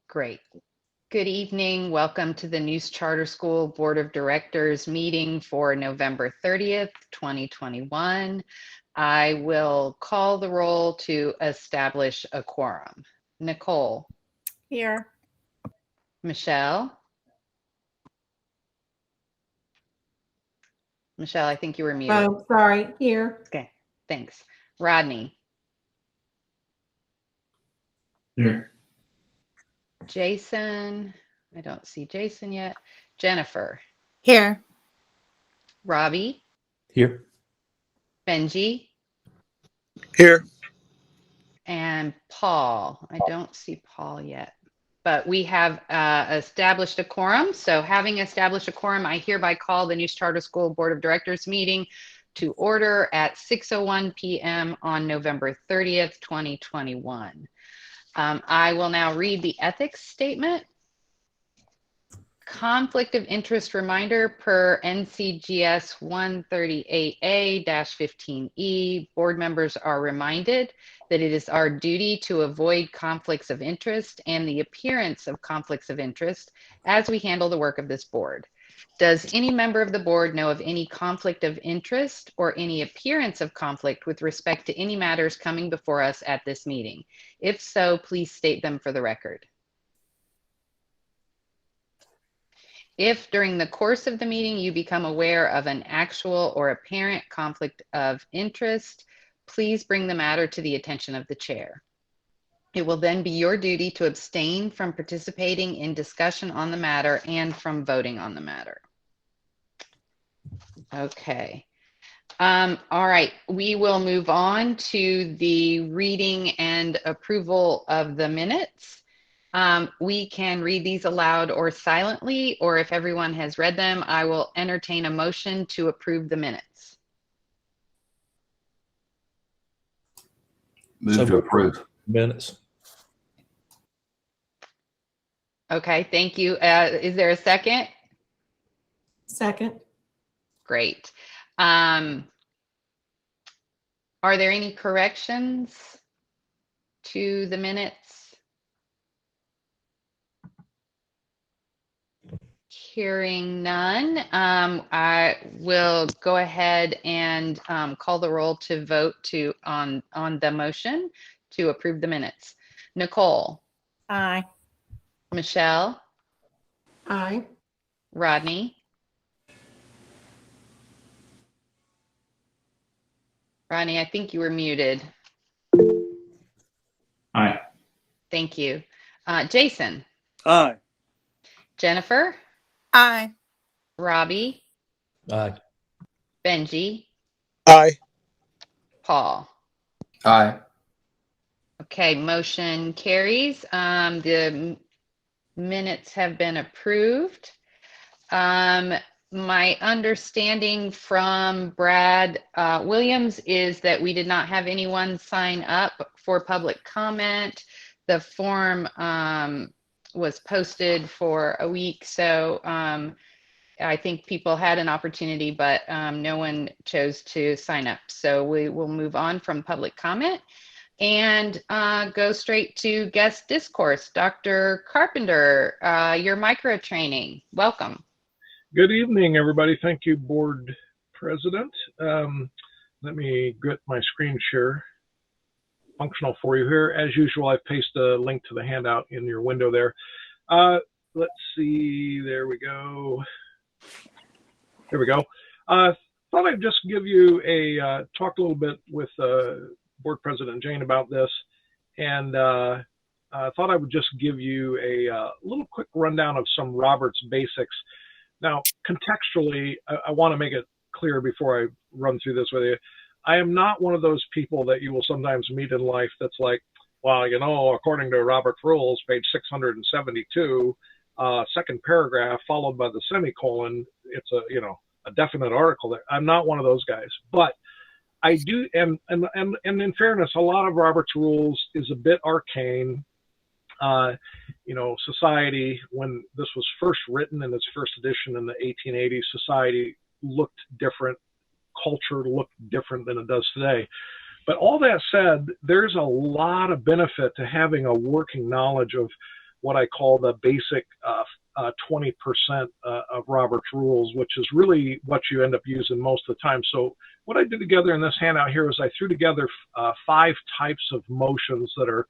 Great. Good evening. Welcome to the Neuse Charter School Board of Directors meeting for November 30th, 2021. I will call the roll to establish a quorum. Nicole. Here. Michelle. Michelle, I think you were muted. Oh, sorry. Here. Okay, thanks. Rodney. Here. Jason. I don't see Jason yet. Jennifer. Here. Robbie. Here. Benji. Here. And Paul. I don't see Paul yet, but we have established a quorum. So having established a quorum, I hereby call the Neuse Charter School Board of Directors meeting to order at 6:01 p.m. on November 30th, 2021. I will now read the ethics statement. Conflict of interest reminder per NCGS 138A-15E. Board members are reminded that it is our duty to avoid conflicts of interest and the appearance of conflicts of interest as we handle the work of this board. Does any member of the board know of any conflict of interest or any appearance of conflict with respect to any matters coming before us at this meeting? If so, please state them for the record. If during the course of the meeting you become aware of an actual or apparent conflict of interest, please bring the matter to the attention of the chair. It will then be your duty to abstain from participating in discussion on the matter and from voting on the matter. Okay. All right, we will move on to the reading and approval of the minutes. We can read these aloud or silently, or if everyone has read them, I will entertain a motion to approve the minutes. Move to approve minutes. Okay, thank you. Is there a second? Second. Great. Are there any corrections to the minutes? Hearing none, I will go ahead and call the roll to vote on the motion to approve the minutes. Nicole. Aye. Michelle. Aye. Rodney. Rodney, I think you were muted. Aye. Thank you. Jason. Aye. Jennifer. Aye. Robbie. Aye. Benji. Aye. Paul. Aye. Okay, motion carries. The minutes have been approved. My understanding from Brad Williams is that we did not have anyone sign up for public comment. The form was posted for a week, so I think people had an opportunity, but no one chose to sign up. So we will move on from public comment and go straight to guest discourse. Dr. Carpenter, your micro training, welcome. Good evening, everybody. Thank you, Board President. Let me get my screen share functional for you here. As usual, I've pasted a link to the handout in your window there. Let's see, there we go. There we go. Thought I'd just give you talk a little bit with Board President Jane about this, and I thought I would just give you a little quick rundown of some Roberts basics. Now, contextually, I want to make it clear before I run through this with you. I am not one of those people that you will sometimes meet in life that's like, well, you know, according to Robert's rules, page 672, second paragraph followed by the semicolon, it's a definite article there. I'm not one of those guys, but I do, and in fairness, a lot of Robert's rules is a bit arcane. Society, when this was first written in its first edition in the 1880s, society looked different, culture looked different than it does today. But all that said, there's a lot of benefit to having a working knowledge of what I call the basic 20% of Robert's rules, which is really what you end up using most of the time. So what I did together in this handout here is I threw together 5 types of motions that are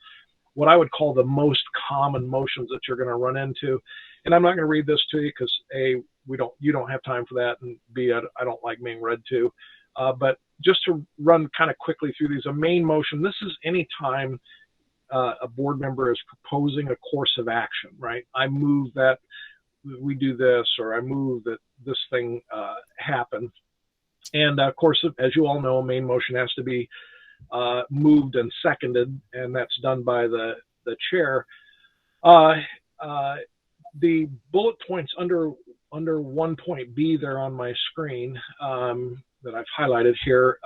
what I would call the most common motions that you're going to run into. And I'm not going to read this to you because A, you don't have time for that, and B, I don't like being read to. But just to run kind of quickly through these, a main motion, this is any time a board member is proposing a course of action, right? I move that we do this, or I move that this thing happen. And of course, as you all know, a main motion has to be moved and seconded, and that's done by the chair. The bullet points under 1.B there on my screen that I've highlighted here,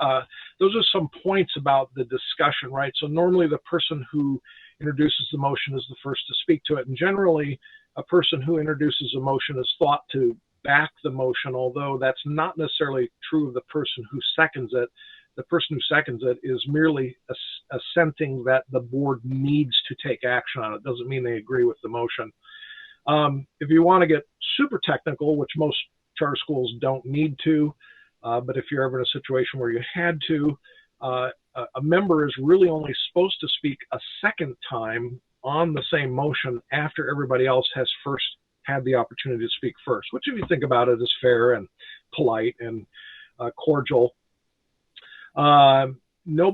those are some points about the discussion, right? So normally the person who introduces the motion is the first to speak to it, and generally a person who introduces a motion is thought to back the motion, although that's not necessarily true of the person who seconds it. The person who seconds it is merely assenting that the board needs to take action on it. Doesn't mean they agree with the motion. If you want to get super technical, which most charter schools don't need to, but if you're ever in a situation where you had to, a member is really only supposed to speak a second time on the same motion after everybody else has first had the opportunity to speak first, which if you think about it is fair and polite and cordial. No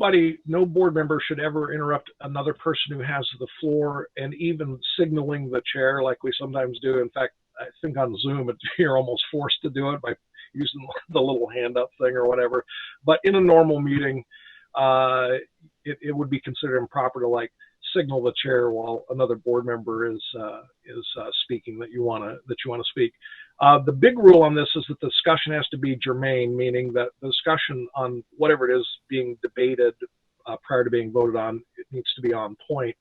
board member should ever interrupt another person who has the floor, and even signaling the chair like we sometimes do. In fact, I think on Zoom, you're almost forced to do it by using the little hand up thing or whatever. But in a normal meeting, it would be considered improper to like signal the chair while another board member is speaking that you want to speak. The big rule on this is that the discussion has to be germane, meaning that the discussion on whatever it is being debated prior to being voted on, it needs to be on point.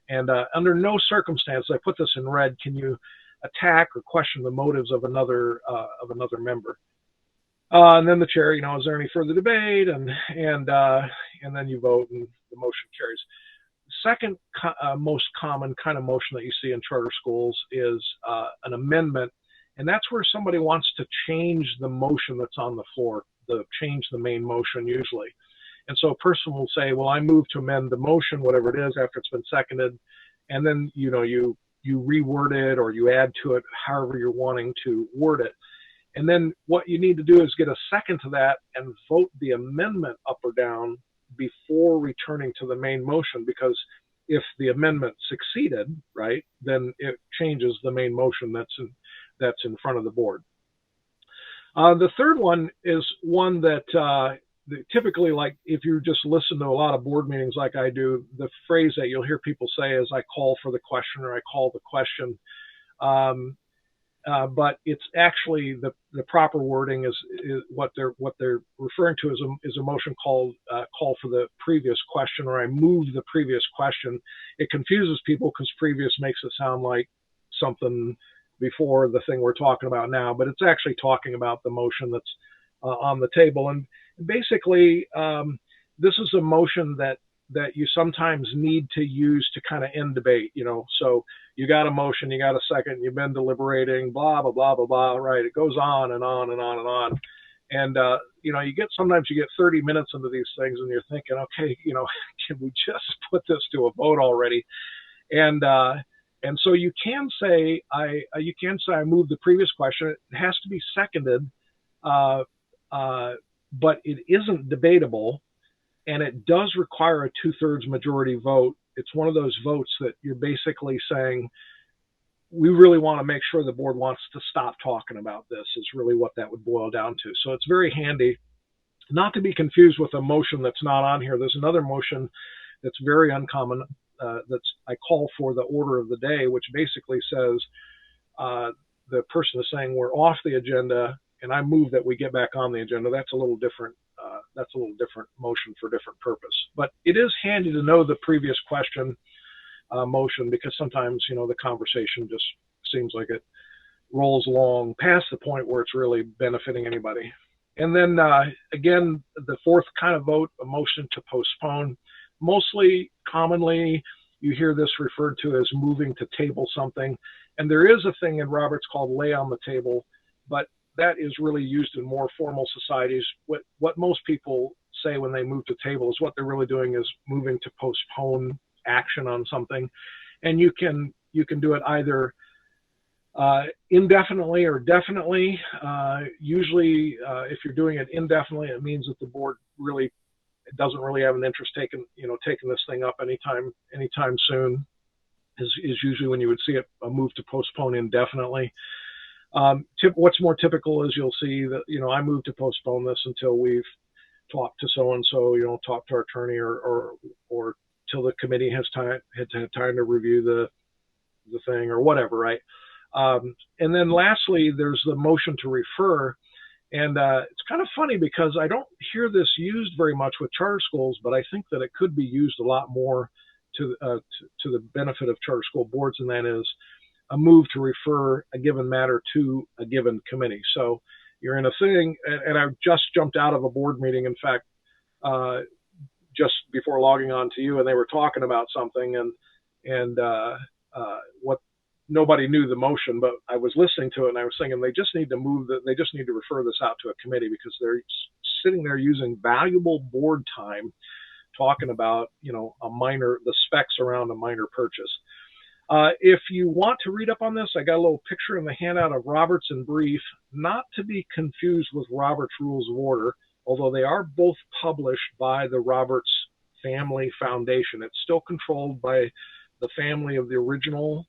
And under no circumstance, I put this in red, can you attack or question the motives of another member. And then the chair, is there any further debate? And then you vote, and the motion carries. Second most common kind of motion that you see in charter schools is an amendment, and that's where somebody wants to change the motion that's on the floor, change the main motion usually. And so a person will say, well, I move to amend the motion, whatever it is, after it's been seconded, and then you reword it or you add to it however you're wanting to word it. And then what you need to do is get a second to that and vote the amendment up or down before returning to the main motion, because if the amendment succeeded, right, then it changes the main motion that's in front of the board. The third one is one that typically, like if you just listen to a lot of board meetings like I do, the phrase that you'll hear people say is I call for the question or I call the question. But it's actually the proper wording is what they're referring to is a motion called call for the previous question, or I move the previous question. It confuses people because previous makes it sound like something before the thing we're talking about now, but it's actually talking about the motion that's on the table. And basically, this is a motion that you sometimes need to use to kind of end debate, so you got a motion, you got a second, you've been deliberating, blah, blah, blah, blah, blah, right? It goes on and on and on and on. And, sometimes you get 30 minutes into these things and you're thinking, okay, can we just put this to a vote already? And so you can say, I move the previous question. It has to be seconded, but it isn't debatable. And it does require a 2/3 majority vote. It's one of those votes that you're basically saying, we really want to make sure the board wants to stop talking about this, is really what that would boil down to. So it's very handy, not to be confused with a motion that's not on here. There's another motion that's very uncommon. I call for the order of the day, which basically says the person is saying we're off the agenda, and I move that we get back on the agenda. That's a little different. That's a little different motion for different purpose. But it is handy to know the previous question motion, because sometimes, the conversation just seems like it rolls along past the point where it's really benefiting anybody. And then, again, the fourth kind of vote, a motion to postpone. Mostly, commonly, you hear this referred to as moving to table something. And there is a thing in Roberts called lay on the table, but that is really used in more formal societies. What most people say when they move to table is what they're really doing is moving to postpone action on something. And you can do it either indefinitely or definitely. Usually, if you're doing it indefinitely, it means that the board really doesn't really have an interest taking this thing up anytime soon. Is usually when you would see a move to postpone indefinitely. What's more typical is you'll see that I move to postpone this until we've talked to so and so, talk to our attorney or till the committee has time to review the thing or whatever, right? And then lastly, there's the motion to refer. And it's kind of funny because I don't hear this used very much with charter schools, but I think that it could be used a lot more to the benefit of charter school boards, and that is a move to refer a given matter to a given committee. So you're in a thing, and I just jumped out of a board meeting, in fact, just before logging on to you, and they were talking about something, and what nobody knew the motion, but I was listening to it and I was thinking they just need to refer this out to a committee because they're sitting there using valuable board time talking about, the specs around a minor purchase. If you want to read up on this, I got a little picture in the handout of Roberts in brief, not to be confused with Roberts Rules of Order, although they are both published by the Roberts Family Foundation. It's still controlled by the family of the original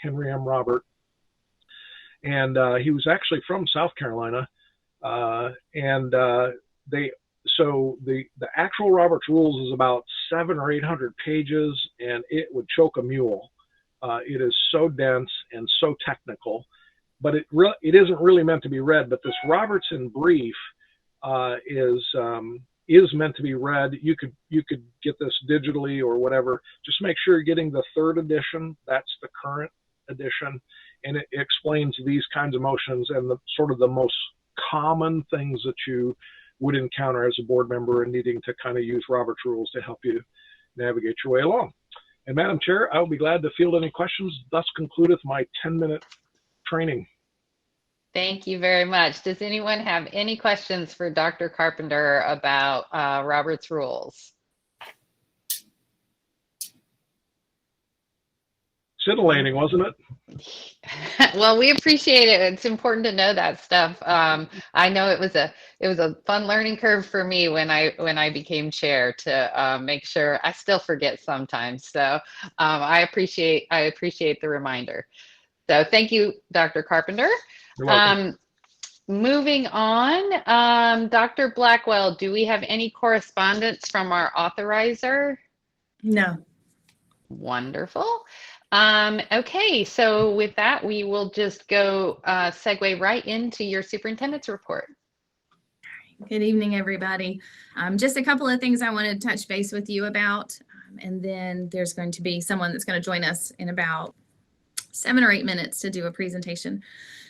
Henry M. Robert, and he was actually from South Carolina, so the actual Roberts Rules is about 700 or 800 pages, and it would choke a mule. It is so dense and so technical, but it isn't really meant to be read. But this Roberts in brief is meant to be read. You could get this digitally or whatever. Just make sure you're getting the 3rd edition. That's the current edition, and it explains these kinds of motions and the most common things that you would encounter as a board member and needing to kind of use Robert's rules to help you navigate your way along. And Madam Chair, I will be glad to field any questions. Thus concludeth my 10-minute training. Thank you very much. Does anyone have any questions for Dr. Carpenter about Robert's Rules? Scintillating, wasn't it? Well, we appreciate it. It's important to know that stuff. I know it was a fun learning curve for me when I became chair to make sure. I still forget sometimes, so I appreciate the reminder. So thank you, Dr. Carpenter. You're welcome. Moving on, Dr. Blackwell, do we have any correspondence from our authorizer? No. Wonderful. Okay, so with that, we will just go segue right into your superintendent's report. Good evening, everybody. Just a couple of things I wanted to touch base with you about, and then there's going to be someone that's going to join us in about 7 or 8 minutes to do a presentation.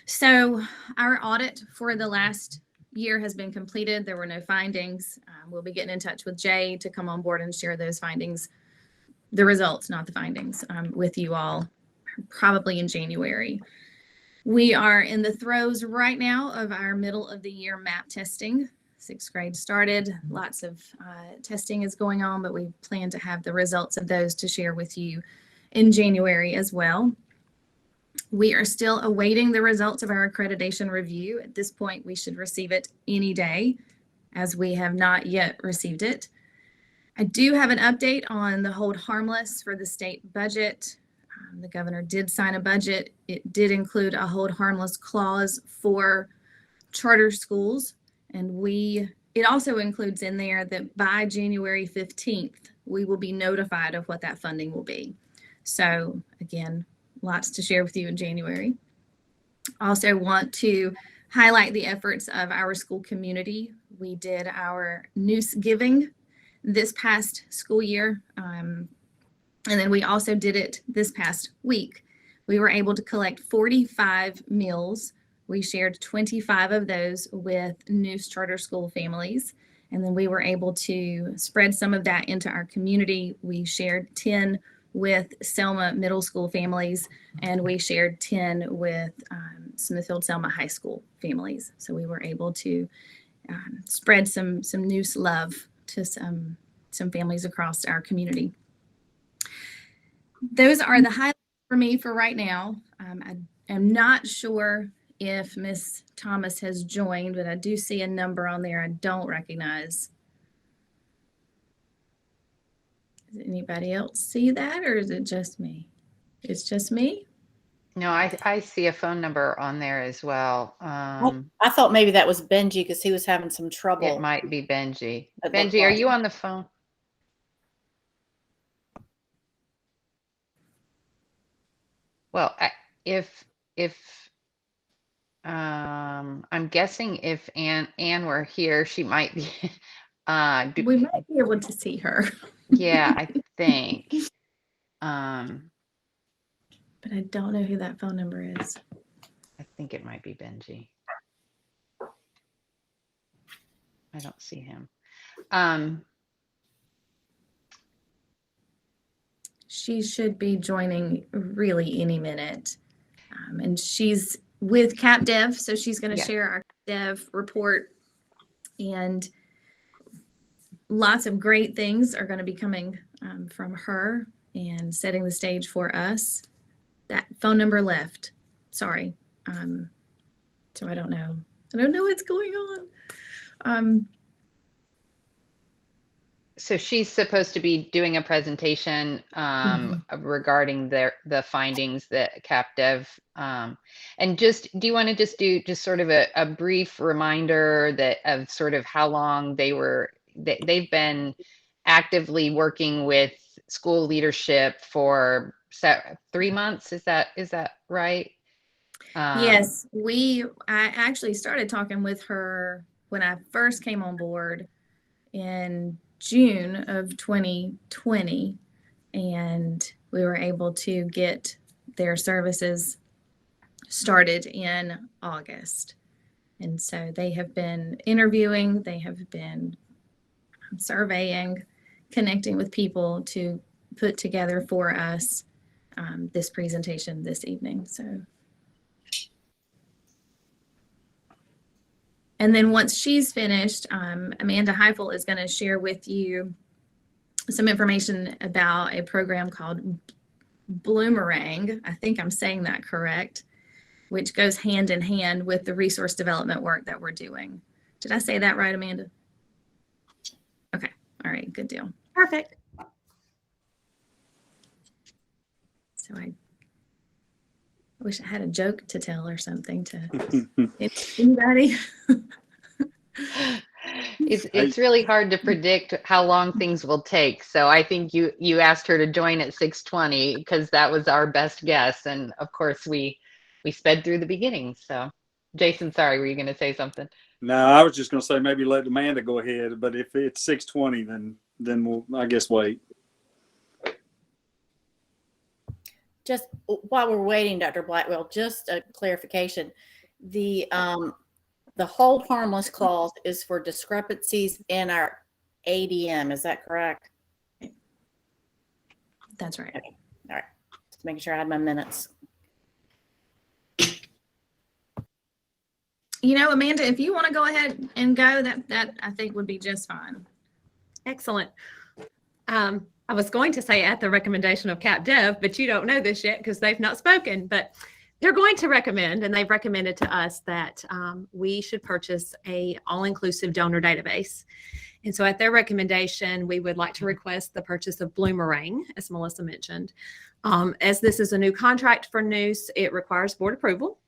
So our audit for the last year has been completed. There were no findings. We'll be getting in touch with Jay to come on board and share those findings, the results, not the findings, with you all probably in January. We are in the throes right now of our middle of the year MAP testing. 6th grade started, lots of testing is going on, but we plan to have the results of those to share with you in January as well. We are still awaiting the results of our accreditation review. At this point, we should receive it any day, as we have not yet received it. I do have an update on the hold harmless for the state budget. The governor did sign a budget. It did include a hold harmless clause for charter schools. And it also includes in there that by January 15th, we will be notified of what that funding will be. So again, lots to share with you in January. Also want to highlight the efforts of our school community. We did our noose giving this past school year. And then we also did it this past week. We were able to collect 45 meals. We shared 25 of those with Noose charter school families. And then we were able to spread some of that into our community. We shared 10 with Selma Middle School families, and we shared 10 with Smithfield Selma High School families. So we were able to spread some new love to some families across our community. Those are the highlights for me for right now. I am not sure if Miss Thomas has joined, but I do see a number on there I don't recognize. Does anybody else see that, or is it just me? It's just me? No, I see a phone number on there as well. I thought maybe that was Benji because he was having some trouble. It might be Benji. It looked Benji, are like. you on the phone? Well, I'm guessing if Ann were here, she might be. We might be able to see her. Yeah, I think. But I don't know who that phone number is. I think it might be Benji. I don't see him. She should be joining really any minute. And she's with CapDev, so she's going to Yeah. share our Dev report. And lots of great things are going to be coming from her and setting the stage for us. That phone number left. Sorry. So I don't know. I don't know what's going on. So she's supposed to be doing a presentation regarding the findings that CapDev and just do you want to just do sort of a brief reminder that of sort of how long they've been actively working with school leadership for 3 months? Is that right? Yes, I actually started talking with her when I first came on board in June of 2020, and we were able to get their services started in August. And so they have been interviewing, they have been surveying, connecting with people to put together for us this presentation this evening. And then once she's finished, Amanda Heifel is going to share with you some information about a program called Bloomerang. I think I'm saying that correct, which goes hand in hand with the resource development work that we're doing. Did I say that right, Amanda? Okay. All right. Good deal. Perfect. So I wish I had a joke to tell or something to anybody. It's really hard to predict how long things will take. So I think you asked her to join at 6:20 because that was our best guess. And of course we sped through the beginning. So Jason, sorry, were you going to say something? No, I was just going to say maybe let Amanda go ahead. But if it's 6:20, then we'll, I guess, wait. Just while we're waiting, Dr. Blackwell, just a clarification. The hold harmless clause is for discrepancies in our ADM. Is that correct? That's right. Okay. All right. Just making sure I had my minutes. You know, Amanda, if you want to go ahead and go, that I think would be just fine. Excellent. I was going to say at the recommendation of CapDev, but you don't know this yet because they've not spoken, but they're going to recommend, and they've recommended to us that we should purchase a all-inclusive donor database. And so at their recommendation, we would like to request the purchase of Bloomerang, as Melissa mentioned. As this is a new contract for NOOS, it requires board approval.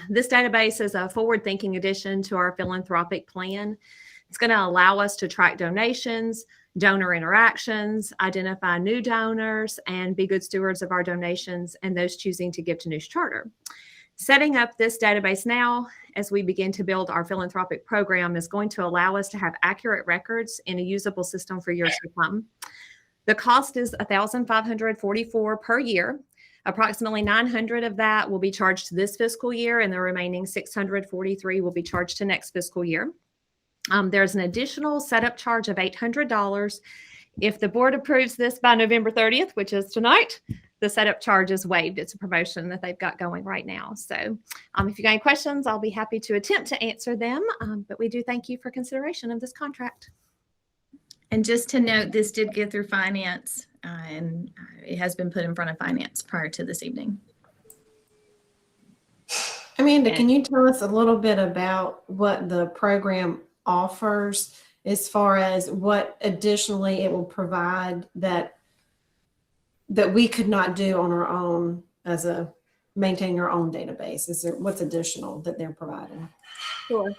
This database is a forward-thinking addition to our philanthropic plan. It's going to allow us to track donations, donor interactions, identify new donors, and be good stewards of our donations and those choosing to give to NOOS Charter. Setting up this database now as we begin to build our philanthropic program is going to allow us to have accurate records in a usable system for years to come. The cost is $1,544 per year. Approximately 900 of that will be charged this fiscal year, and the remaining 643 will be charged to next fiscal year. There's an additional setup charge of $800 if the board approves this by November 30th, which is tonight, the setup charge is waived. It's a promotion that they've got going right now. So if you got any questions, I'll be happy to attempt to answer them. But we do thank you for consideration of this contract. And just to note, this did get through finance and it has been put in front of finance prior to this evening. Amanda, can you tell us a little bit about what the program offers as far as what additionally it will provide that we could not do on our own as a maintaining our own database? Is there what's additional that they're providing? Sure.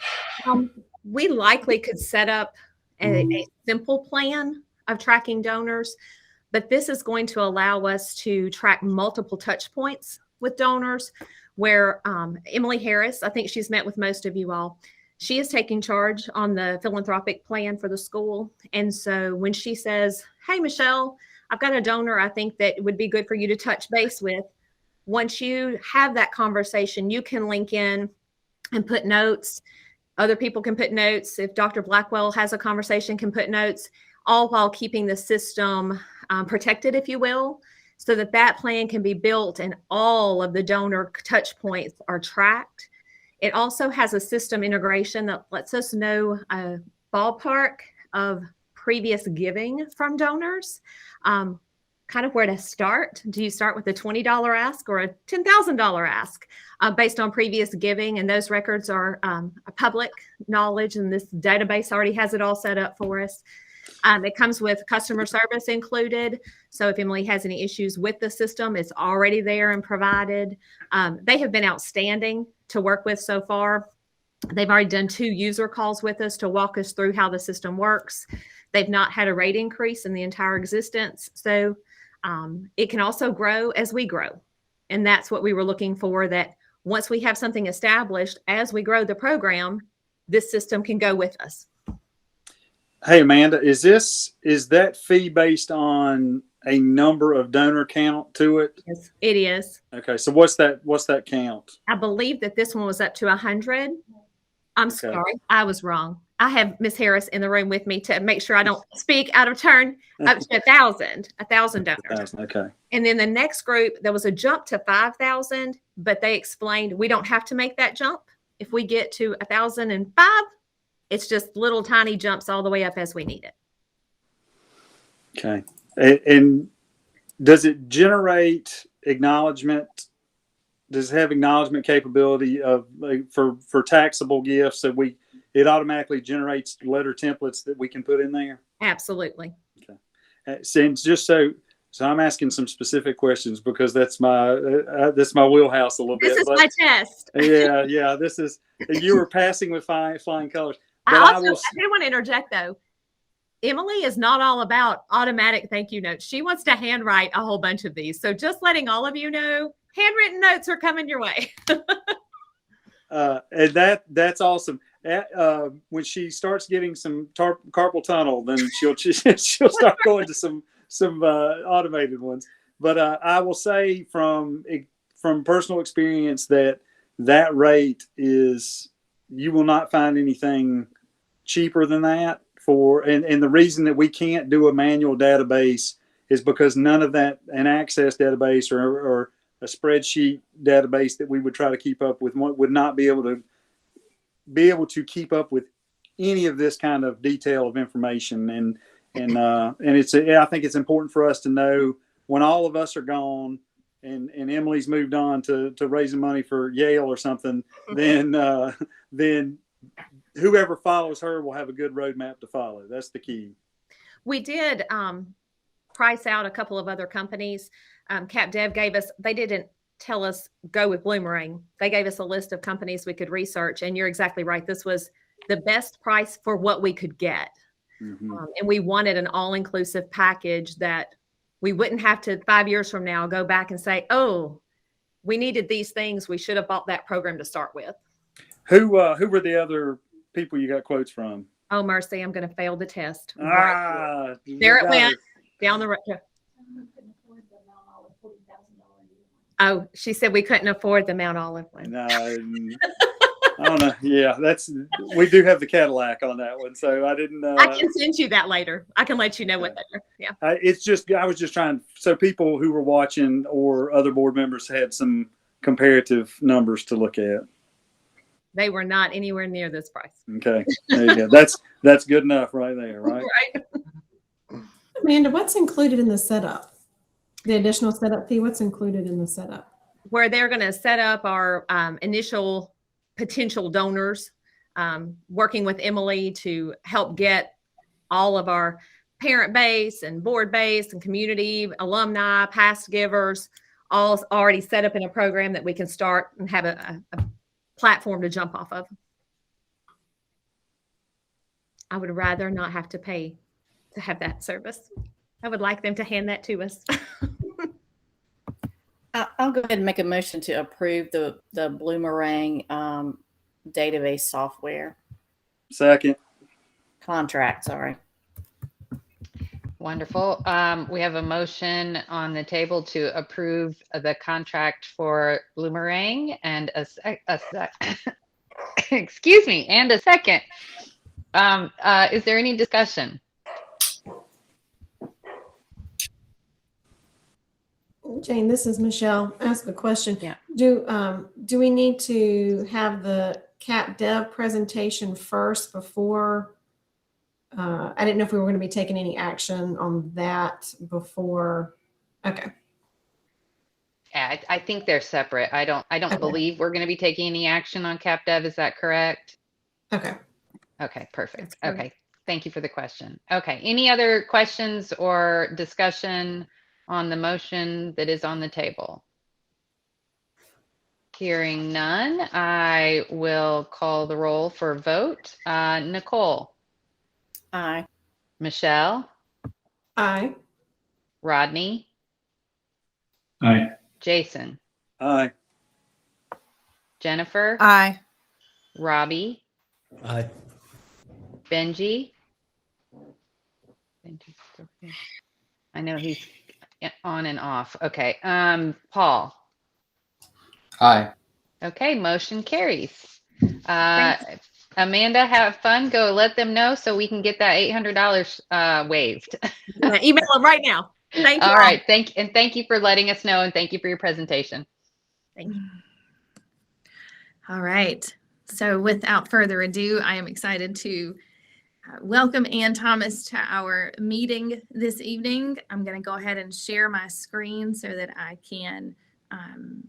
We likely could set up a simple plan of tracking donors, but this is going to allow us to track multiple touch points with donors where Emily Harris, I think she's met with most of you all. She is taking charge on the philanthropic plan for the school. And so when she says, hey, Michelle, I've got a donor I think that would be good for you to touch base with. Once you have that conversation, you can link in and put notes. Other people can put notes. If Dr. Blackwell has a conversation, can put notes, all while keeping the system protected, if you will, so that that plan can be built and all of the donor touch points are tracked. It also has a system integration that lets us know a ballpark of previous giving from donors, kind of where to start. Do you start with a $20 ask or a $10,000 ask based on previous giving? And those records are public knowledge, and this database already has it all set up for us. It comes with customer service included. So if Emily has any issues with the system, it's already there and provided. They have been outstanding to work with so far. They've already done 2 user calls with us to walk us through how the system works. They've not had a rate increase in the entire existence. So it can also grow as we grow. And that's what we were looking for, that once we have something established, as we grow the program, this system can go with us. Hey, Amanda, is that fee based on a number of donor count to it? Yes, it is. Okay, so what's that count? I believe that this one was up to 100. I'm sorry, I was wrong. I have Miss Harris in the room with me to make sure I don't speak out of turn. Up to 1,000 donors. 1,000, okay. And then the next group, there was a jump to 5,000, but they explained we don't have to make that jump. If we get to 1,005, it's just little tiny jumps all the way up as we need it. Okay. And does it generate acknowledgement? Does it have acknowledgement capability of for taxable gifts that it automatically generates letter templates that we can put in there? Absolutely. Okay. Since just so I'm asking some specific questions because that's my wheelhouse a little bit. This is my test. Yeah. This is, you were passing with flying colors. But I do want to interject though. Emily is not all about automatic thank you notes. She wants to handwrite a whole bunch of these. So just letting all of you know, handwritten notes are coming your way. And that's awesome. When she starts getting some carpal tunnel, then she'll start going to some automated ones. But I will say from personal experience that rate is, you will not find anything cheaper than that and the reason that we can't do a manual database is because none of that, an access database or a spreadsheet database that we would try to keep up with would not be able to keep up with any of this kind of detail of information. And I think it's important for us to know when all of us are gone and Emily's moved on to raising money for Yale or something, then whoever follows her will have a good roadmap to follow. That's the key. We did price out a couple of other companies. CapDev gave us, they didn't tell us go with Bloomerang. They gave us a list of companies we could research. And you're exactly right. This was the best price for what we could get. Mm-hmm. And we wanted an all-inclusive package that we wouldn't have to 5 years from now go back and say, oh, we needed these things. We should have bought that program to start with. Who were the other people you got quotes from? Oh, mercy, I'm going to fail the test. There it went down the road. Oh, she said we couldn't afford the Mount Olive one. No, I don't know. Yeah, we do have the Cadillac on that one, so I didn't. I can send you that later. I can let you know what they are. Yeah. I was just trying, so people who were watching or other board members had some comparative numbers to look at. They were not anywhere near this price. Okay, there you go. That's good enough right there, right? Right. Amanda, what's included in the setup? The additional setup fee, what's included in the setup? Where they're going to set up our initial potential donors, working with Emily to help get all of our parent base and board base and community, alumni, past givers, all already set up in a program that we can start and have a platform to jump off of. I would rather not have to pay to have that service. I would like them to hand that to us. I'll go ahead and make a motion to approve the Bloomerang database software Second. contract. Sorry. Wonderful. We have a motion on the table to approve the contract for Bloomerang and excuse me, and a second. Is there any discussion? Jane, this is Michelle. Ask a question. Yeah. Do we need to have the Cap Dev presentation first before? I didn't know if we were going to be taking any action on that before. Okay. Yeah, I think they're separate. I don't Okay. believe we're going to be taking any action on Cap Dev. Is that correct? Okay. Okay, perfect. That's correct. Okay, thank you for the question. Okay, any other questions or discussion on the motion that is on the table? Hearing none, I will call the roll for a vote. Nicole, Aye. Michelle, Aye. Rodney, Aye. Jason, Aye. Jennifer, Aye. Robbie, Aye. Benji. Benji's still here. I know he's on and off. Okay. Paul. Aye. Okay, motion carries. Amanda, have fun. Go let them know so we can get that $800 waived. Email them right now. Thank you. All right. Thank you for letting us know, and thank you for your presentation. Thank you. All right. So without further ado, I am excited to welcome Ann Thomas to our meeting this evening. I'm going to go ahead and share my screen so that I can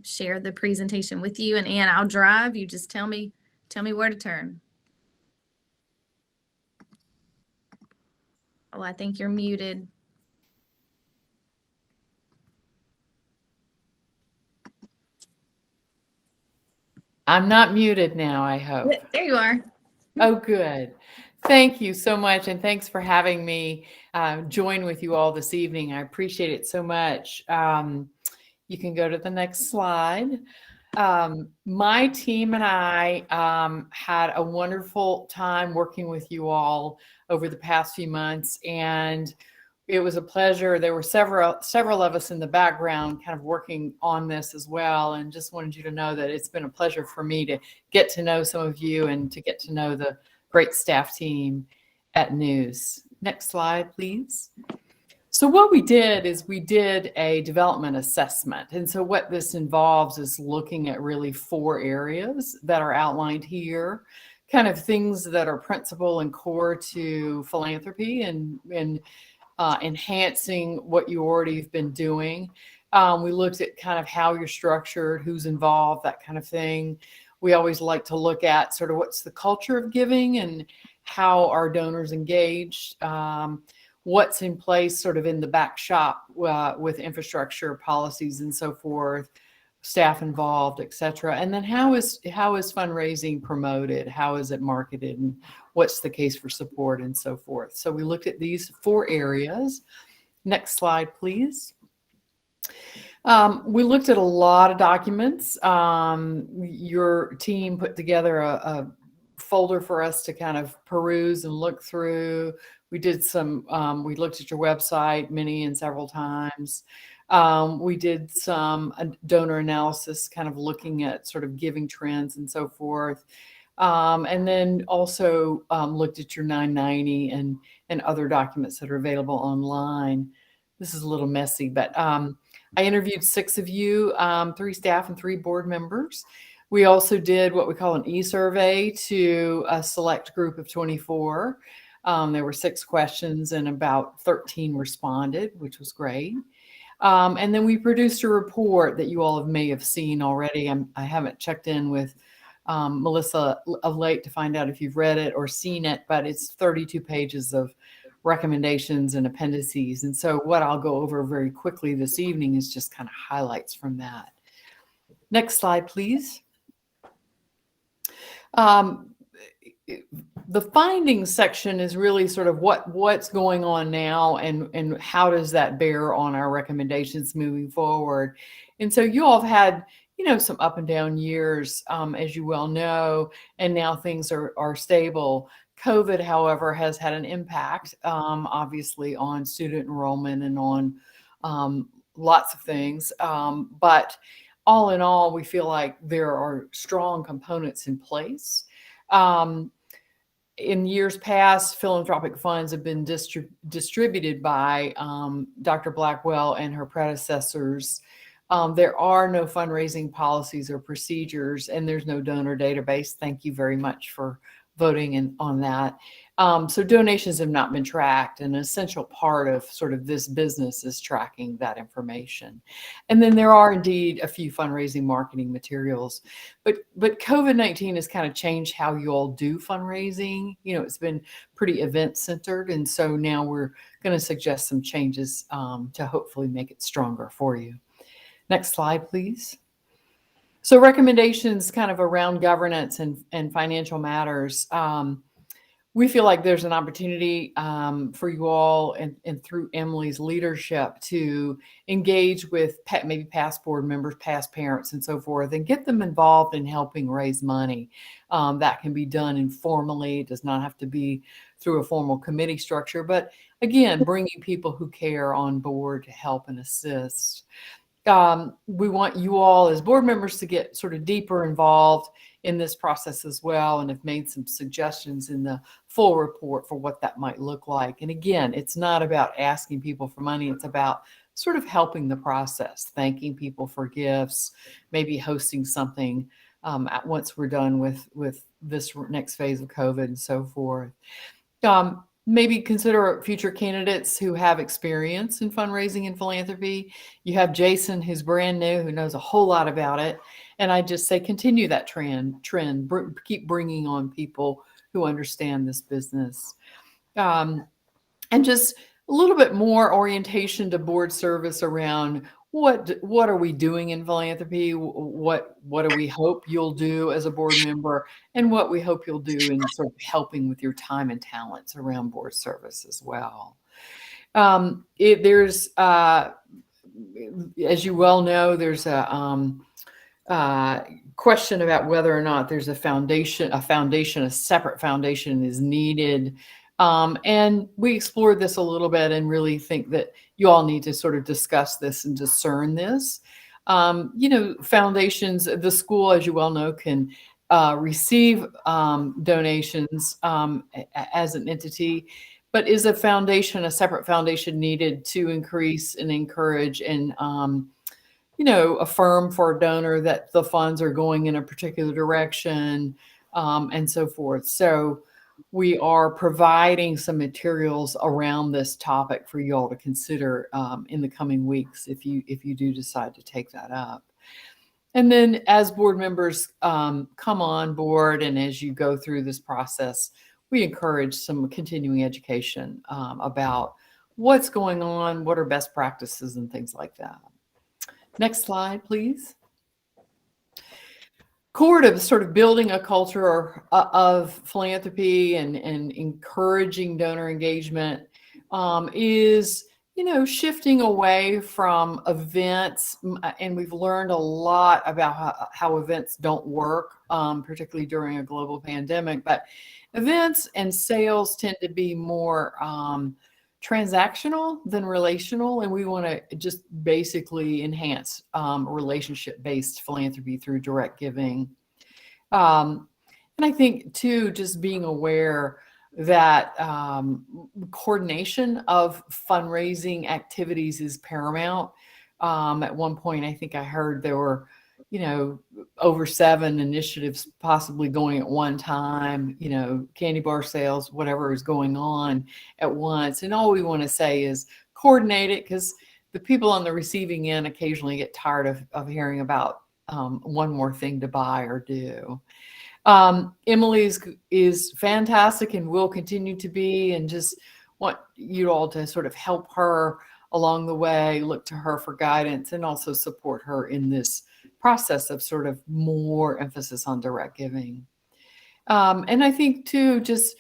share the presentation with you. And Ann, I'll drive. You just tell me where to turn. Oh, I think you're muted. I'm not muted now, I hope. There you are. Oh, good. Thank you so much. And thanks for having me join with you all this evening. I appreciate it so much. You can go to the next slide. My team and I had a wonderful time working with you all over the past few months, and it was a pleasure. There were several of us in the background kind of working on this as well, and just wanted you to know that it's been a pleasure for me to get to know some of you and to get to know the great staff team at News. Next slide, please. So what we did is we did a development assessment. And so what this involves is looking at really 4 areas that are outlined here, kind of things that are principal and core to philanthropy and enhancing what you already have been doing. We looked at kind of how you're structured, who's involved, that kind of thing. We always like to look at sort of what's the culture of giving and how are donors engaged, what's in place sort of in the back shop with infrastructure, policies, and so forth, staff involved, et cetera. And then how is fundraising promoted? How is it marketed? And what's the case for support and so forth? So we looked at these 4 areas. Next slide, please. We looked at a lot of documents. Your team put together a folder for us to kind of peruse and look through. We did we looked at your website many and several times. We did some donor analysis, kind of looking at sort of giving trends and so forth. And then also looked at your 990 and other documents that are available online. This is a little messy, but I interviewed 6 of you, 3 staff and 3 board members. We also did what we call an e-survey to a select group of 24. There were 6 questions and about 13 responded, which was great. And then we produced a report that you all may have seen already. I haven't checked in with Melissa of late to find out if you've read it or seen it, but it's 32 pages of recommendations and appendices. And so what I'll go over very quickly this evening is just kind of highlights from that. Next slide, please. The findings section is really sort of what's going on now and how does that bear on our recommendations moving forward. And so you all have had, you know, some up and down years, as you well know, and now things are stable. COVID, however, has had an impact, obviously, on student enrollment and on lots of things. But all in all, we feel like there are strong components in place. In years past, philanthropic funds have been distributed by Dr. Blackwell and her predecessors. There are no fundraising policies or procedures, and there's no donor database. Thank you very much for voting on that. So donations have not been tracked, and an essential part of sort of this business is tracking that information. And then there are indeed a few fundraising marketing materials, but COVID-19 has kind of changed how you all do fundraising. You know, it's been pretty event centered, and so now we're going to suggest some changes to hopefully make it stronger for you. Next slide, please. So recommendations kind of around governance and financial matters. We feel like there's an opportunity for you all and through Emily's leadership to engage with maybe past board members, past parents, and so forth, and get them involved in helping raise money. That can be done informally. It does not have to be through a formal committee structure, but again, bringing people who care on board to help and assist. We want you all as board members to get sort of deeper involved in this process as well, and have made some suggestions in the full report for what that might look like. And again, it's not about asking people for money. It's about sort of helping the process, thanking people for gifts, maybe hosting something once we're done with this next phase of COVID and so forth. Maybe consider future candidates who have experience in fundraising and philanthropy. You have Jason, who's brand new, who knows a whole lot about it. And I just say, continue that trend, keep bringing on people who understand this business. And just a little bit more orientation to board service around what are we doing in philanthropy? What do we hope you'll do as a board member, and what we hope you'll do in sort of helping with your time and talents around board service as well. There's, as you well know, there's a question about whether or not there's a separate foundation is needed. And we explored this a little bit and really think that you all need to sort of discuss this and discern this. You know, foundations, the school, as you well know, can receive donations as an entity, but is a separate foundation needed to increase and encourage and, you know, affirm for a donor that the funds are going in a particular direction and so forth. So we are providing some materials around this topic for you all to consider in the coming weeks if you do decide to take that up. And then as board members come on board and as you go through this process, we encourage some continuing education about what's going on, what are best practices and things like that. Next slide, please. Core to sort of building a culture of philanthropy and encouraging donor engagement is, you know, shifting away from events. And we've learned a lot about how events don't work, particularly during a global pandemic. But events and sales tend to be more transactional than relational, and we want to just basically enhance relationship-based philanthropy through direct giving. And I think too, just being aware that coordination of fundraising activities is paramount. At one point, I think I heard there were, over 7 initiatives possibly going at one time, candy bar sales, whatever is going on at once. And all we want to say is coordinate it, because the people on the receiving end occasionally get tired of hearing about one more thing to buy or do. Emily is fantastic and will continue to be, and just want you all to sort of help her along the way, look to her for guidance, and also support her in this process of sort of more emphasis on direct giving. And I think too, just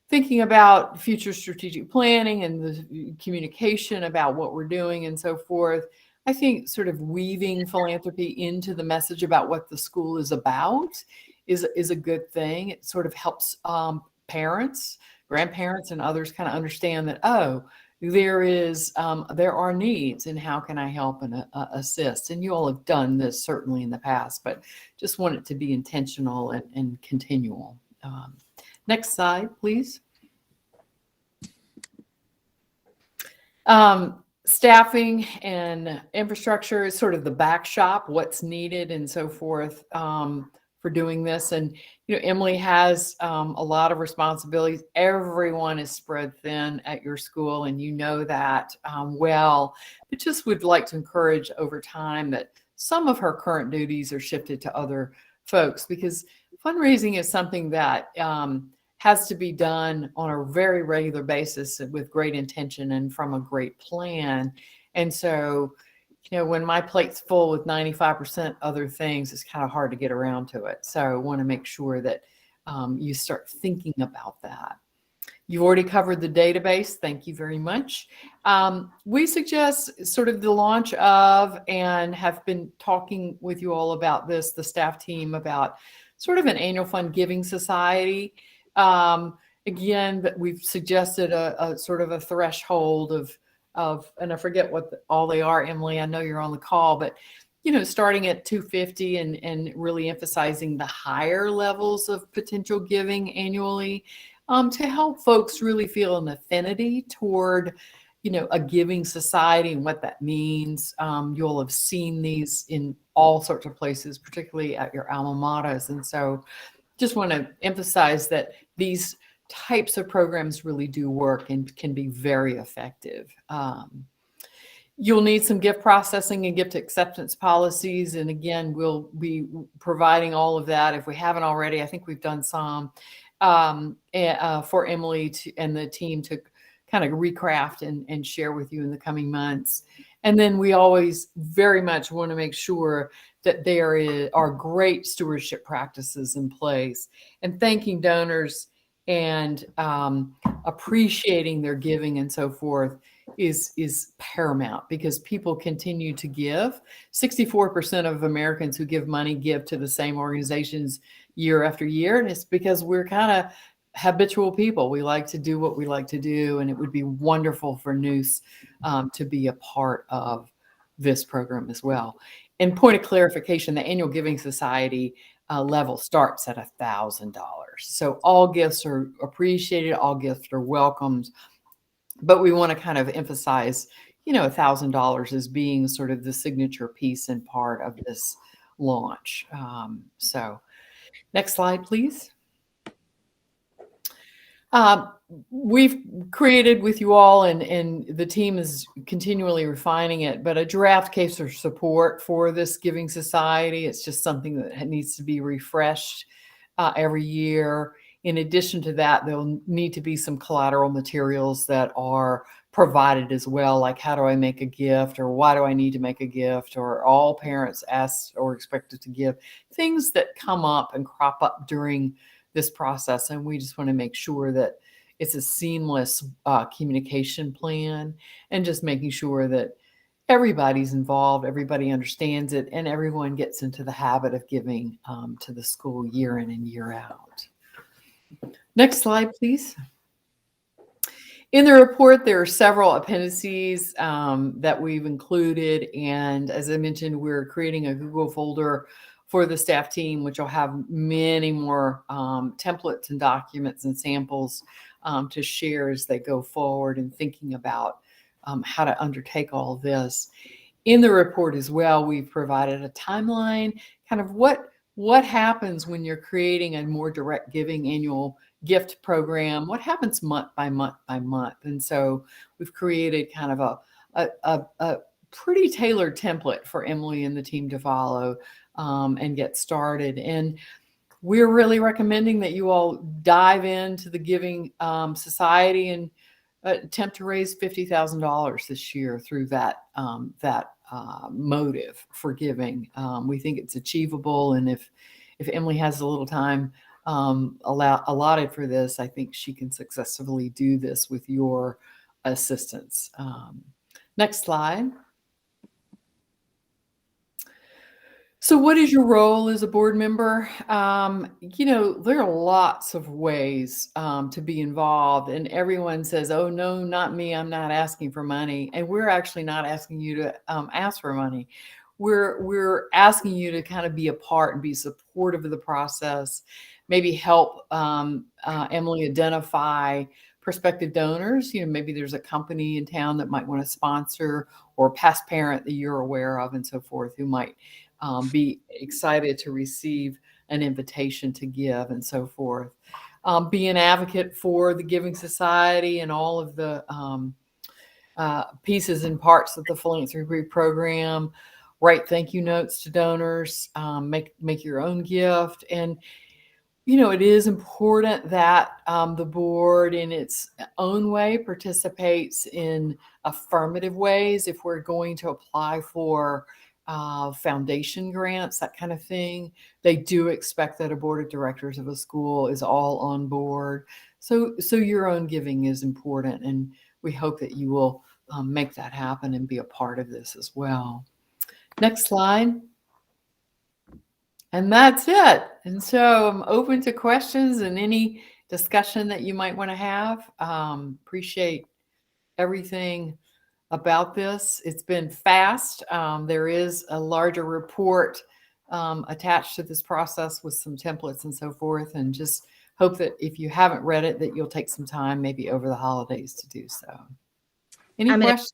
thinking about future strategic planning and the communication about what we're doing and so forth, I think sort of weaving philanthropy into the message about what the school is about is a good thing. It sort of helps parents, grandparents, and others kind of understand that, there are needs, and how can I help and assist? And you all have done this certainly in the past, but just want it to be intentional and continual. Next slide, please. Staffing and infrastructure is sort of the back shop, what's needed and so forth for doing this. And, Emily has a lot of responsibilities. Everyone is spread thin at your school, and that well, but just would like to encourage over time that some of her current duties are shifted to other folks, because fundraising is something that has to be done on a very regular basis with great intention and from a great plan. And so, when my plate's full with 95% other things, it's kind of hard to get around to it. So I want to make sure that you start thinking about that. You've already covered the database. Thank you very much. We suggest sort of the launch of, and have been talking with you all about this, the staff team, about sort of an annual fund giving society. Again, but we've suggested a sort of a threshold of, and I forget what all they are, Emily, I know you're on the call, but, starting at $250 and really emphasizing the higher levels of potential giving annually, to help folks really feel an affinity toward, a giving society and what that means. You'll have seen these in all sorts of places, particularly at your alma maters. And so just want to emphasize that these types of programs really do work and can be very effective. You'll need some gift processing and gift acceptance policies. And again, we'll be providing all of that. If we haven't already, I think we've done some for Emily and the team to kind of recraft and share with you in the coming months. And then we always very much want to make sure that there are great stewardship practices in place, and thanking donors and appreciating their giving and so forth is paramount, because people continue to give. 64% of Americans who give money give to the same organizations year after year. And it's because we're kind of habitual people. We like to do what we like to do. And it would be wonderful for NOOS to be a part of this program as well. And point of clarification, the Annual Giving Society level starts at $1,000. So all gifts are appreciated, all gifts are welcomed, but we want to kind of emphasize, $1,000 as being sort of the signature piece and part of this launch. So next slide, please. We've created with you all, and the team is continually refining it, but a draft case for support for this giving society. It's just something that needs to be refreshed every year. In addition to that, there'll need to be some collateral materials that are provided as well, like how do I make a gift, or why do I need to make a gift, or all parents asked or expected to give, things that come up and crop up during this process. And we just want to make sure that it's a seamless communication plan, and just making sure that everybody's involved, everybody understands it, and everyone gets into the habit of giving to the school year in and year out. Next slide, please. In the report, there are several appendices that we've included. And as I mentioned, we're creating a Google folder for the staff team, which will have many more templates and documents and samples to share as they go forward and thinking about how to undertake all of this. In the report as well, we've provided a timeline, kind of what happens when you're creating a more direct giving annual gift program, what happens month by month by month. And so we've created kind of a pretty tailored template for Emily and the team to follow and get started. And we're really recommending that you all dive into the Giving Society and attempt to raise $50,000 this year through that motive for giving. We think it's achievable, and if Emily has a little time allotted for this, I think she can successfully do this with your assistance. Next slide. So what is your role as a board member? There are lots of ways to be involved, and everyone says, oh, no, not me. I'm not asking for money. And we're actually not asking you to ask for money. We're asking you to kind of be a part and be supportive of the process, maybe help Emily identify prospective donors. Maybe there's a company in town that might want to sponsor, or a past parent that you're aware of and so forth who might be excited to receive an invitation to give and so forth. Be an advocate for the Giving Society and all of the pieces and parts of the philanthropy program. Write thank you notes to donors. Make your own gift. And it is important that the board in its own way participates in affirmative ways. If we're going to apply for foundation grants, that kind of thing, they do expect that a board of directors of a school is all on board. So your own giving is important, and we hope that you will make that happen and be a part of this as well. Next slide. And that's it. And so I'm open to questions and any discussion that you might want to have. Appreciate everything about this. It's been fast. There is a larger report attached to this process with some templates and so forth, and just hope that if you haven't read it, that you'll take some time maybe over the holidays to do so. Any questions?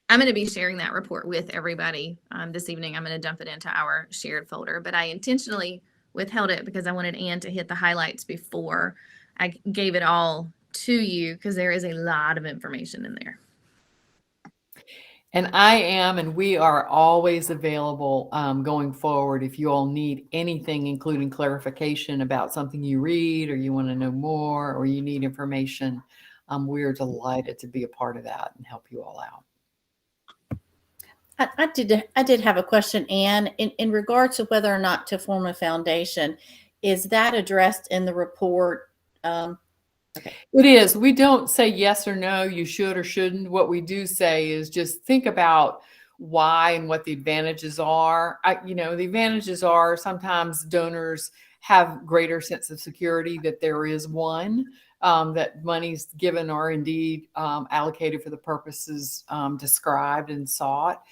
I'm going to be sharing that report with everybody this evening. I'm going to dump it into our shared folder, but I intentionally withheld it because I wanted Ann to hit the highlights before I gave it all to you, because there is a lot of information in there. And I am, and we are always available going forward. If you all need anything, including clarification about something you read, or you want to know more, or you need information, we're delighted to be a part of that and help you all out. I did have a question, Anne, in regards to whether or not to form a foundation. Is that addressed in the report? Okay. It is. We don't say yes or no, you should or shouldn't. What we do say is just think about why and what the advantages are. The advantages are sometimes donors have greater sense of security that there is one, that monies given are indeed allocated for the purposes described and sought.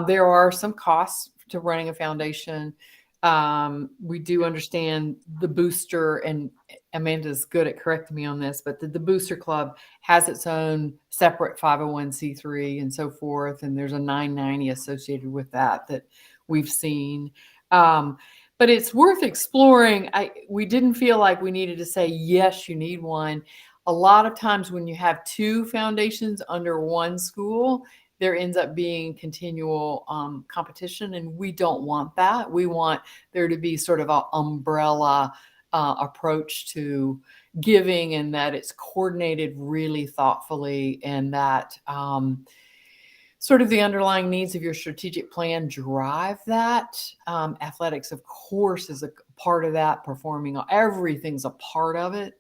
There are some costs to running a foundation. We do understand the booster, and Amanda's good at correcting me on this, but the Booster Club has its own separate 501c3 and so forth, and there's a 990 associated with that we've seen. But it's worth exploring. We didn't feel like we needed to say, yes, you need one. A lot of times when you have two foundations under one school, there ends up being continual competition, and we don't want that. We want there to be sort of an umbrella approach to giving, and that it's coordinated really thoughtfully, and that sort of the underlying needs of your strategic plan drive that. Athletics, of course, is a part of that. Performing, everything's a part of it.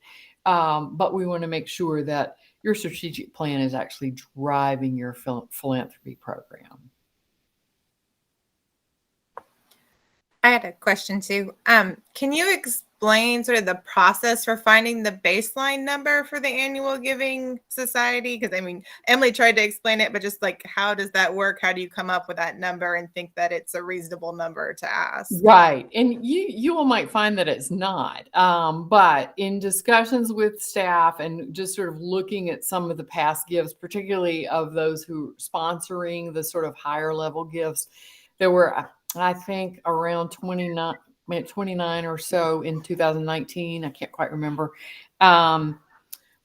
But we want to make sure that your strategic plan is actually driving your philanthropy program. had a question too. Can you explain sort of the process for finding the baseline number for the annual giving society? Because I mean, Emily tried to explain it, but just like, how does that work? How do you come up with that number and think that it's a reasonable number to ask? Right. And you all might find that it's not. But in discussions with staff and just sort of looking at some of the past gifts, particularly of those who are sponsoring the sort of higher level gifts, there were, I think, around 29 or so in 2019. I can't quite remember.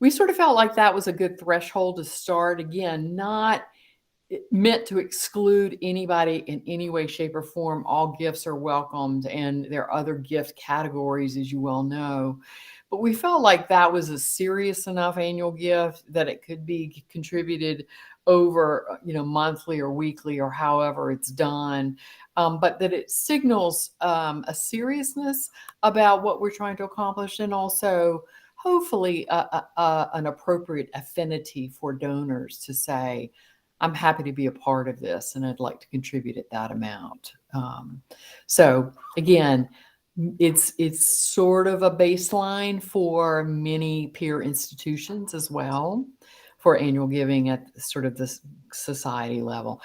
We sort of felt like that was a good threshold to start. Again, not meant to exclude anybody in any way, shape, or form. All gifts are welcomed, and there are other gift categories, as you well know. But we felt like that was a serious enough annual gift that it could be contributed over, monthly or weekly or however it's done, but that it signals a seriousness about what we're trying to accomplish, and also hopefully an appropriate affinity for donors to say, I'm happy to be a part of this and I'd like to contribute at that amount. So again, it's sort of a baseline for many peer institutions as well for annual giving at sort of this society level.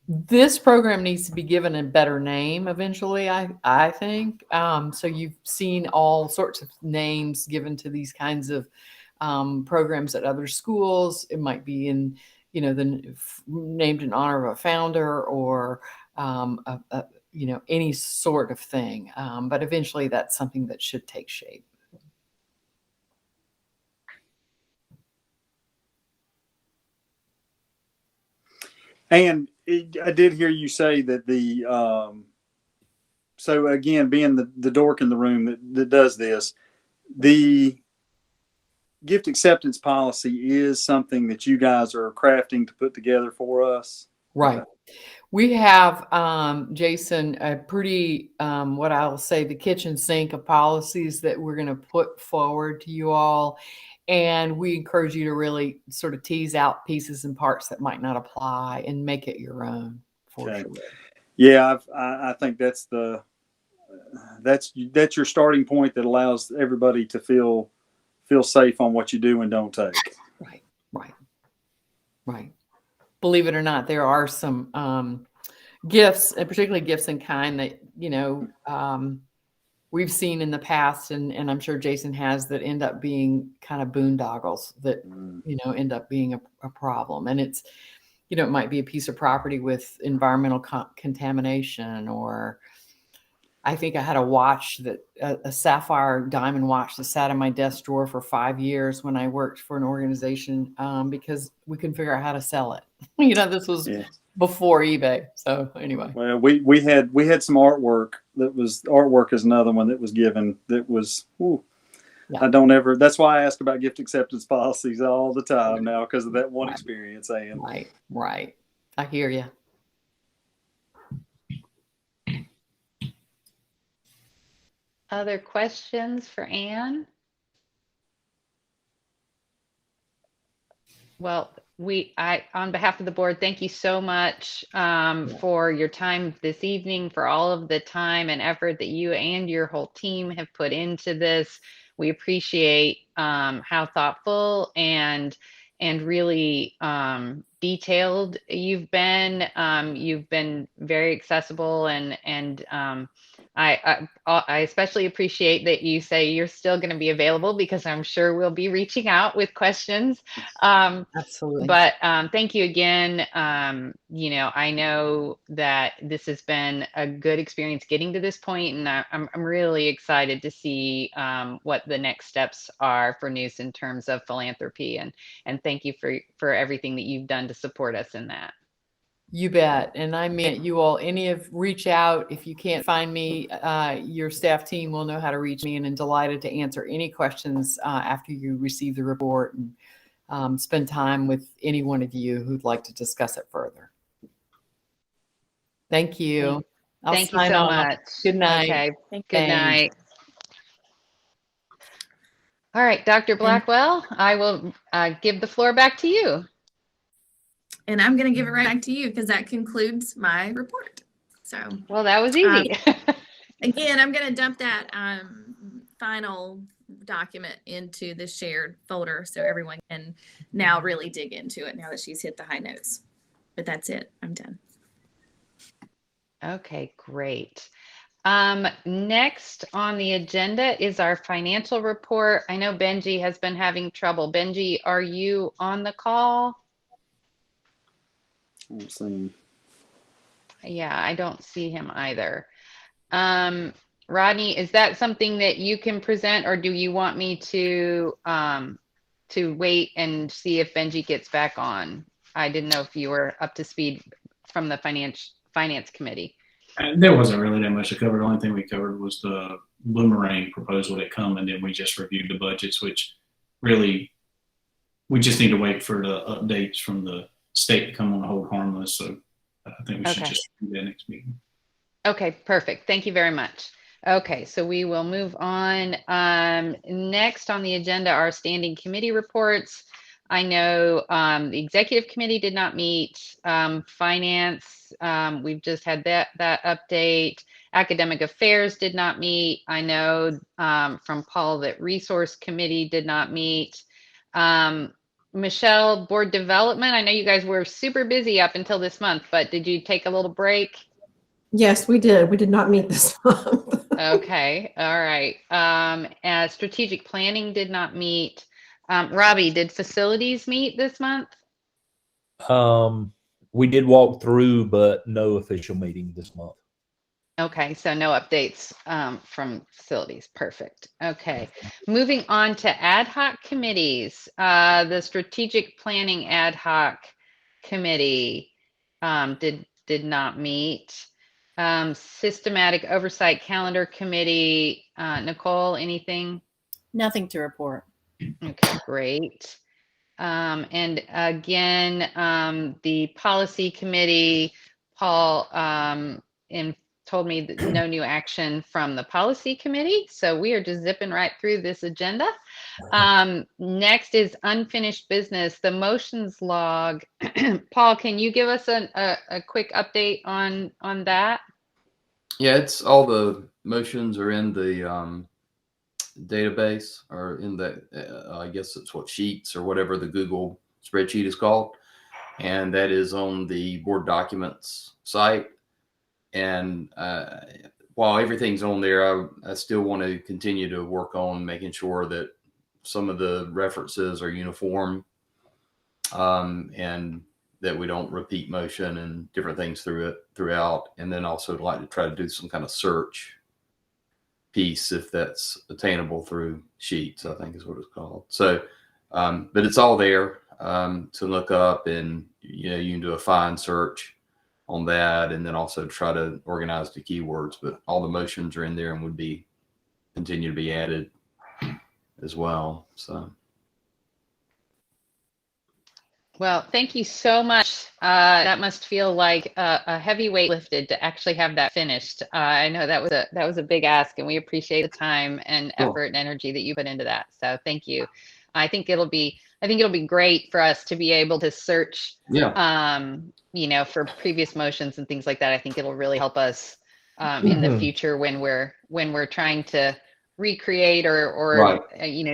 This program needs to be given a better name eventually, I think. So you've seen all sorts of names given to these kinds of programs at other schools. It might be in, named in honor of a founder or, any sort of thing. But eventually that's something that should take shape. And I did hear you say that so again, being the dork in the room that does this, the gift acceptance policy is something that you guys are crafting to put together for us. Right. We have, Jason, a pretty, what I'll say, the kitchen sink of policies that we're going to put forward to you all. And we encourage you to really sort of tease out pieces and parts that might not apply and make it your own. For sure. Yeah, I think that's your starting point that allows everybody to feel safe on what you do and don't take. Right. Believe it or not, there are some gifts, and particularly gifts in kind, that we've seen in the past, and I'm sure Jason has, that end up being kind of boondoggles that end up being a problem. And it's it might be a piece of property with environmental contamination, or I think I had a watch a sapphire diamond watch that sat in my desk drawer for 5 years when I worked for an organization because we couldn't figure out how to sell it. This was before eBay. So anyway. Well, we had some artwork is another one that was given that was, that's why I ask about gift acceptance policies all the time now, because of that one experience, Ann. Right. I hear you. Other questions for Ann? Well, on behalf of the board, thank you so much for your time this evening, for all of the time and effort that you and your whole team have put into this. We appreciate how thoughtful and really detailed you've been. You've been very accessible, and I especially appreciate that you say you're still going to be available, because I'm sure we'll be reaching out with questions. Absolutely. But thank you again. I know that this has been a good experience getting to this point, and I'm really excited to see what the next steps are for Noose in terms of philanthropy. And thank you for everything that you've done to support us in that. You bet. And I meant you all, reach out. If you can't find me, your staff team will know how to reach me, and I'm delighted to answer any questions after you receive the report, and spend time with any one of you who'd like to discuss it further. Thank you. Thank you so much. Good night. Okay. Good night. All right, Dr. Blackwell, I will give the floor back to you. And I'm going to give it right back to you, because that concludes my report. So, well, that was easy. Again, I'm going to dump that final document into the shared folder so everyone can now really dig into it now that she's hit the high notes. But that's it. I'm done. Okay, great. Next on the agenda is our financial report. I know Benji has been having trouble. Benji, are you on the call? Let's see. Yeah, I don't see him either. Rodney, is that something that you can present, or do you want me to wait and see if Benji gets back on? I didn't know if you were up to speed from the finance committee. There wasn't really that much to cover. The only thing we covered was the boomerang proposal that come, and then we just reviewed the budgets, which really we just need to wait for the updates from the state to come on the hold harmless. So I think we should just do that next meeting. Okay, perfect. Thank you very much. Okay, so we will move on. Next on the agenda are standing committee reports. I know the executive committee did not meet. Finance, we've just had that update. Academic affairs did not meet. I know from Paul that resource committee did not meet. Michelle, board development, I know you guys were super busy up until this month, but did you take a little break? Yes, we did. We did not meet this month. Okay, all right. Strategic planning did not meet. Robbie, did facilities meet this month? We did walk through, but no official meeting this month. Okay, so no updates from facilities. Perfect. Okay, moving on to ad hoc committees. The strategic planning ad hoc committee did not meet. Systematic oversight calendar committee. Nicole, anything? Nothing to report. Okay, great. And again, the policy committee, Paul told me that no new action from the policy committee. So we are just zipping right through this agenda. Next is unfinished business, the motions log. Paul, can you give us a quick update on that? Yeah, it's all the motions are in the database, or in the I guess it's what sheets or whatever the Google spreadsheet is called, and that is on the board documents site. And while everything's on there, I still want to continue to work on making sure that some of the references are uniform, and that we don't repeat motion and different things throughout. And then also like to try to do some kind of search piece if that's attainable through sheets, I think is what it's called. So, but it's all there to look up, and you can do a fine search on that, and then also try to organize the keywords. But all the motions are in there and would continue to be added as well. So. Well, thank you so much. That must feel like a heavy weight lifted to actually have that finished. I know that was a big ask, and we appreciate the time and effort and energy that you put into that. So thank you. I think it'll be great for us to be able to search, for previous motions and things like that. I think it'll really help us in the future when we're trying to recreate or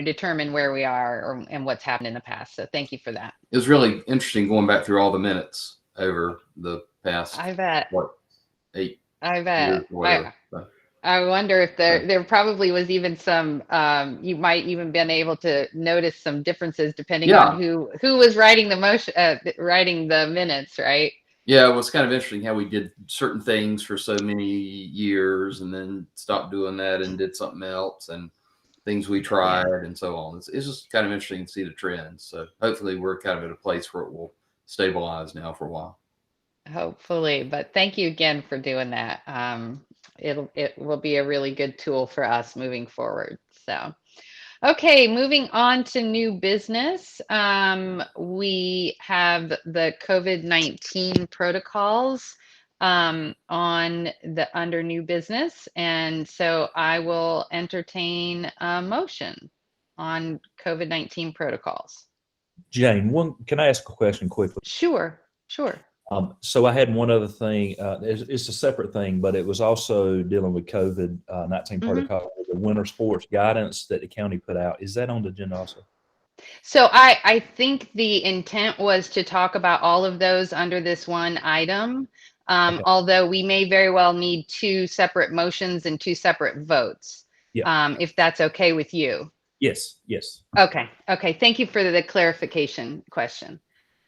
determine where we are and what's happened in the past. So thank you for that. It was really interesting going back through all the minutes over the past, I bet. 8 I bet. years or whatever. I wonder if there probably was even some, you might even been able to notice some differences depending on who was writing the motion, writing the minutes, right? Yeah, it was kind of interesting how we did certain things for so many years and then stopped doing that and did something else, and things we tried and so on. It's just kind of interesting to see the trends. So hopefully we're kind of at a place where it will stabilize now for a while. Hopefully, but thank you again for doing that. It will be a really good tool for us moving forward. So. Okay, moving on to new business. We have the COVID-19 protocols under new business. And so I will entertain a motion on COVID-19 protocols. Jane, can I ask a question quickly? Sure. So I had one other thing. It's a separate thing, but it was also dealing with COVID-19 protocol, the winter sports guidance that the county put out. Is that on the agenda also? So I think the intent was to talk about all of those under this one item. Okay. Although we may very well need 2 separate motions and 2 separate votes. Yeah. If that's okay with you. Yes. Yes. Okay. Thank you for the clarification question.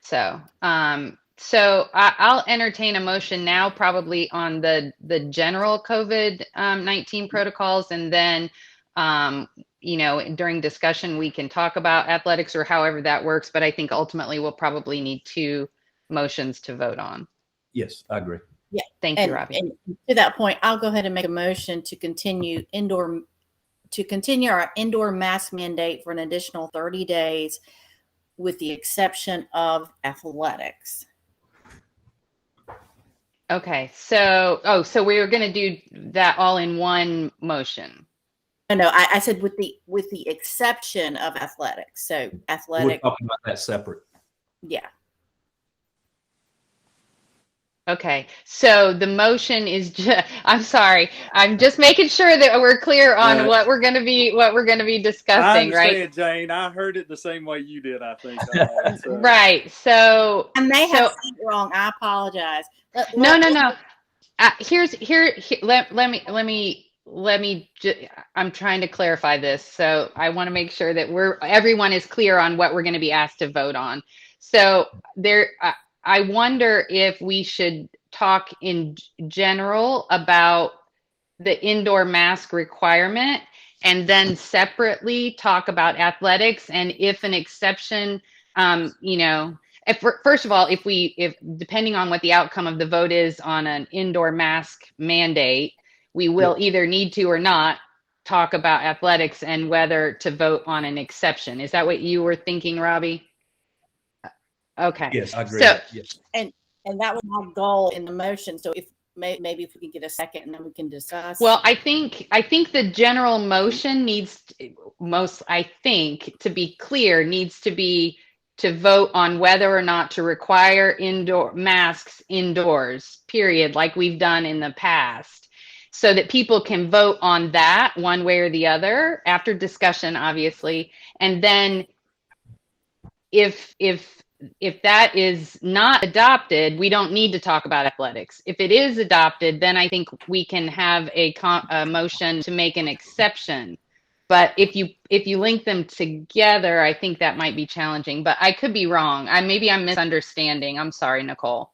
So, I'll entertain a motion now, probably on the general COVID-19 protocols, and then, during discussion we can talk about athletics or however that works. But I think ultimately we'll probably need 2 motions to vote on. Yes, I agree. Yeah. Thank you, Robbie. And to that point, I'll go ahead and make a motion to continue our indoor mask mandate for an additional 30 days, with the exception of athletics. Okay, so we were going to do that all in one motion. No, I said with the exception of athletics. So We're athletic, talking about that separate. yeah. Okay, so the motion is just, I'm sorry, I'm just making sure that we're clear on what we're going to be discussing, I right? understand, Jane. I heard it the same way you did, I think. So. Right. So I may have said it wrong. I apologize. No. Let me I'm trying to clarify this. So I want to make sure that everyone is clear on what we're going to be asked to vote on. So I wonder if we should talk in general about the indoor mask requirement, and then separately talk about athletics, and if an exception, first of all, if depending on what the outcome of the vote is on an indoor mask mandate, we will either need to or not talk about athletics and whether to vote on an exception. Is that what you were thinking, Robbie? Okay. Yes, I agree. So, yes. And that was my goal in the motion. So if maybe if we can get a second and then we can discuss. well, I think the general motion needs to be clear, needs to be to vote on whether or not to require indoor masks indoors, period, like we've done in the past, so that people can vote on that one way or the other after discussion, obviously. And then if that is not adopted, we don't need to talk about athletics. If it is adopted, then I think we can have a motion to make an exception. But if you link them together, I think that might be challenging. But I could be wrong. Maybe I'm misunderstanding. I'm sorry, Nicole.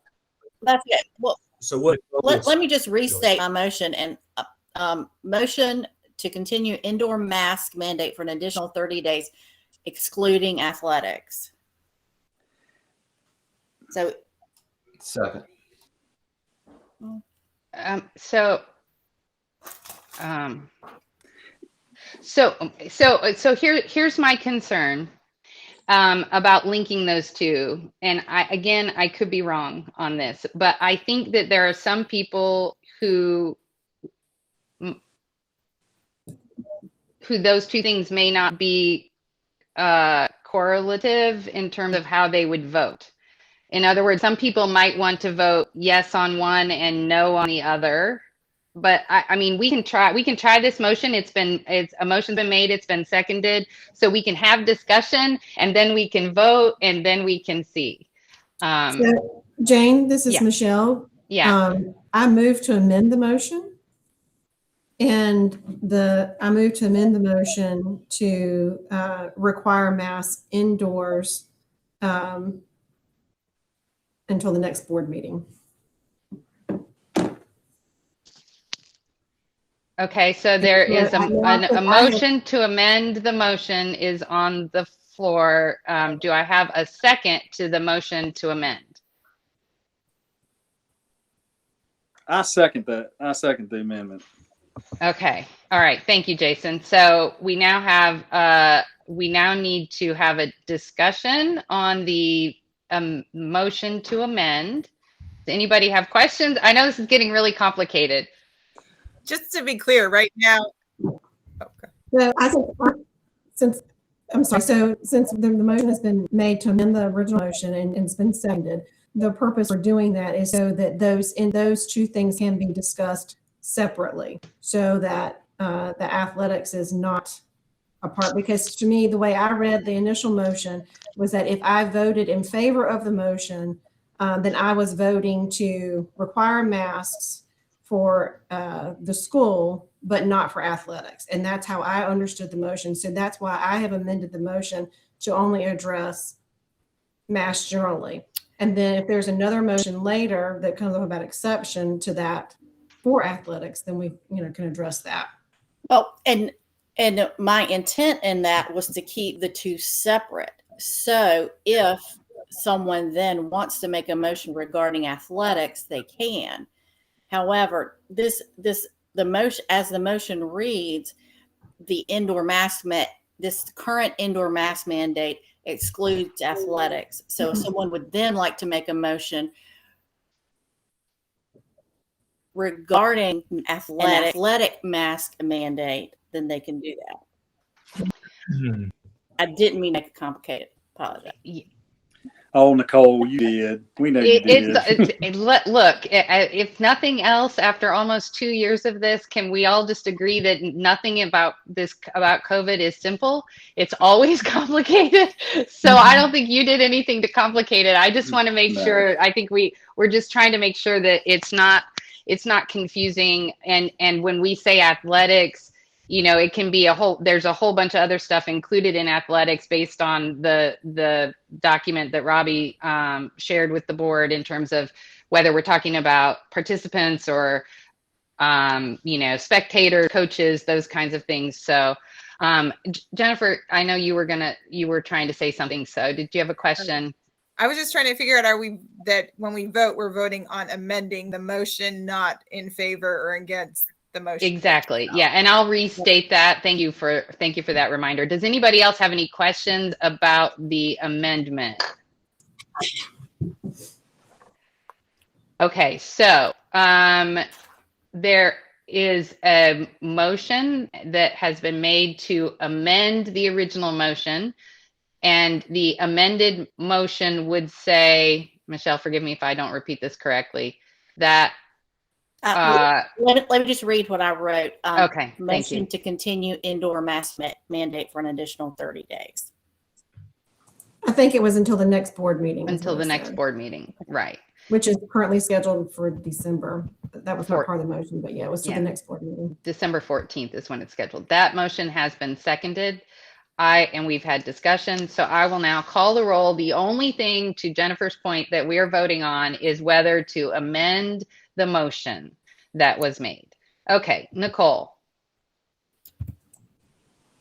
That's it. Well, So what? let me just restate my motion and motion to continue indoor mask mandate for an additional 30 days, excluding athletics. So Second. Here's my concern about linking those two. And I could be wrong on this, but I think that there are some people who those two things may not be correlative in terms of how they would vote. In other words, some people might want to vote yes on one and no on the other. But I mean, we can try this motion. A motion's been made, it's been seconded, so we can have discussion, and then we can vote, and then we can see. So, Jane, this is yeah. Michelle. Yeah. I move to amend the motion. And I move to amend the motion to require masks indoors until the next board meeting. Okay, so there is a motion to amend the motion is on the floor. Do I have a second to the motion to amend? I second that. I second the amendment. Okay. All right. Thank you, Jason. So we now need to have a discussion on the motion to amend. Does anybody have questions? I know this is getting really complicated. Just to be clear, right now. Okay. So I think since the motion has been made to amend the original motion and it's been seconded, the purpose for doing that is so that those two things can be discussed separately, so that the athletics is not a part. Because to me, the way I read the initial motion was that if I voted in favor of the motion, then I was voting to require masks for the school, but not for athletics. And that's how I understood the motion. So that's why I have amended the motion to only address masks generally. And then if there's another motion later that comes up about exception to that for athletics, then we can address that. Well, and my intent in that was to keep the two separate. So if someone then wants to make a motion regarding athletics, they can. However, the motion, as the motion reads, the indoor mask this current indoor mask mandate excludes athletics. So if someone would then like to make a motion regarding an athletic mask mandate, then they can do that. I didn't mean to make it complicated. Apologize. Oh, Nicole, you did. We know you did. Look, if nothing else, after almost 2 years of this, can we all just agree that nothing about COVID is simple? It's always complicated. So I don't think you did anything to complicate it. I just want to make sure. I think we're just trying to make sure that it's not confusing. And when we say athletics, it can be there's a whole bunch of other stuff included in athletics based on the document that Robbie shared with the board in terms of whether we're talking about participants or, spectators, coaches, those kinds of things. So, Jennifer, I know you were trying to say something. So did you have a question? I was just trying to figure out, that when we vote, we're voting on amending the motion, not in favor or against the motion. Exactly. Yeah. And I'll restate that. Thank you for that reminder. Does anybody else have any questions about the amendment? Okay. So there is a motion that has been made to amend the original motion, and the amended motion would say, Michelle, forgive me if I don't repeat this correctly, that let me just read what I wrote. Okay, thank motion you. to continue indoor mask mandate for an additional 30 days. I think it was until the next board meeting. Until the next board meeting, right. Which is currently scheduled for December. That was not part of the motion, but yeah, it was to the next board meeting. December 14th is when it's scheduled. That motion has been seconded. And we've had discussion. So I will now call the roll. The only thing, to Jennifer's point, that we are voting on is whether to amend the motion that was made. Okay, Nicole.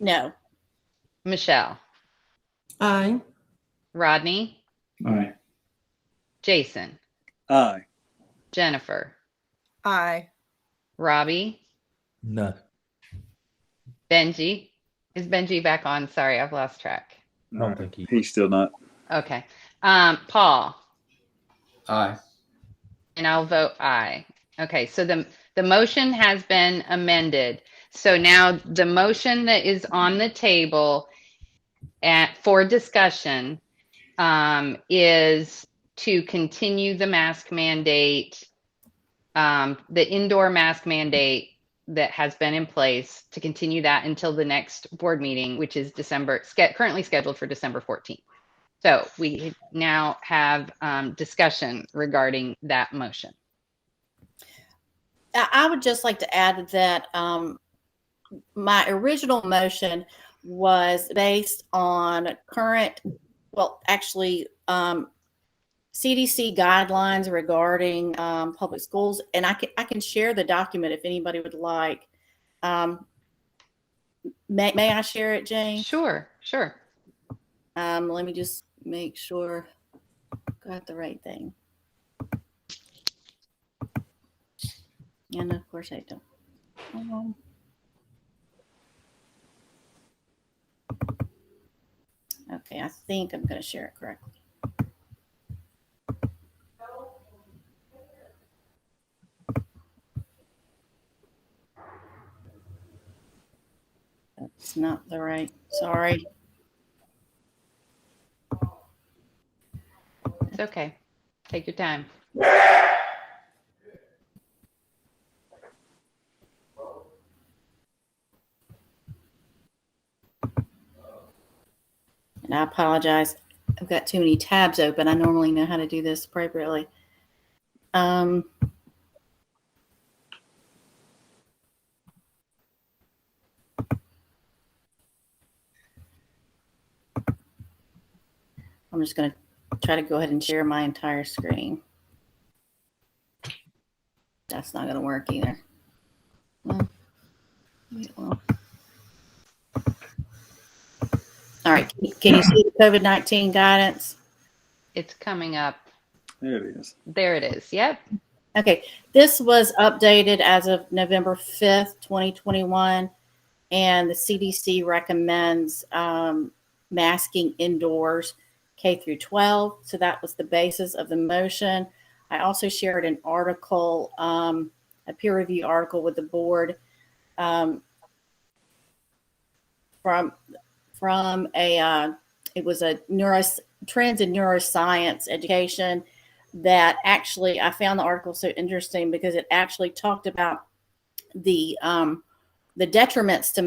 No. Michelle. Aye. Rodney. Aye. Jason. Aye. Jennifer. Aye. Robbie. No. Benji. Is Benji back on? Sorry, I've lost track. I don't think He's still not. Okay. Paul. Aye. And I'll vote aye. Okay, so the motion has been amended. So now the motion that is on the table for discussion is to continue the mask mandate, the indoor mask mandate that has been in place, to continue that until the next board meeting, which is currently scheduled for December 14th. So we now have discussion regarding that motion. I would just like to add that my original motion was based on CDC guidelines regarding public schools, and I can share the document if anybody would like. May I share it, Jane? Sure. Let me just make sure I got the right thing. And of course I don't. Okay, I think I'm going to share it correctly. That's not the right, sorry. It's okay. Take your time. And I apologize. I've got too many tabs open. I normally know how to do this appropriately. I'm just going to try to go ahead and share my entire screen. That's not going to work either. Well, all right. Can you see the COVID-19 guidance? It's coming up. There it is. There it is. Yep. Okay. This was updated as of November 5th, 2021. And the CDC recommends masking indoors K through 12. So that was the basis of the motion. I also shared an article, a peer review article with the board from a, it was a trends in neuroscience education that actually, I found the article so interesting because it actually talked about the detriments to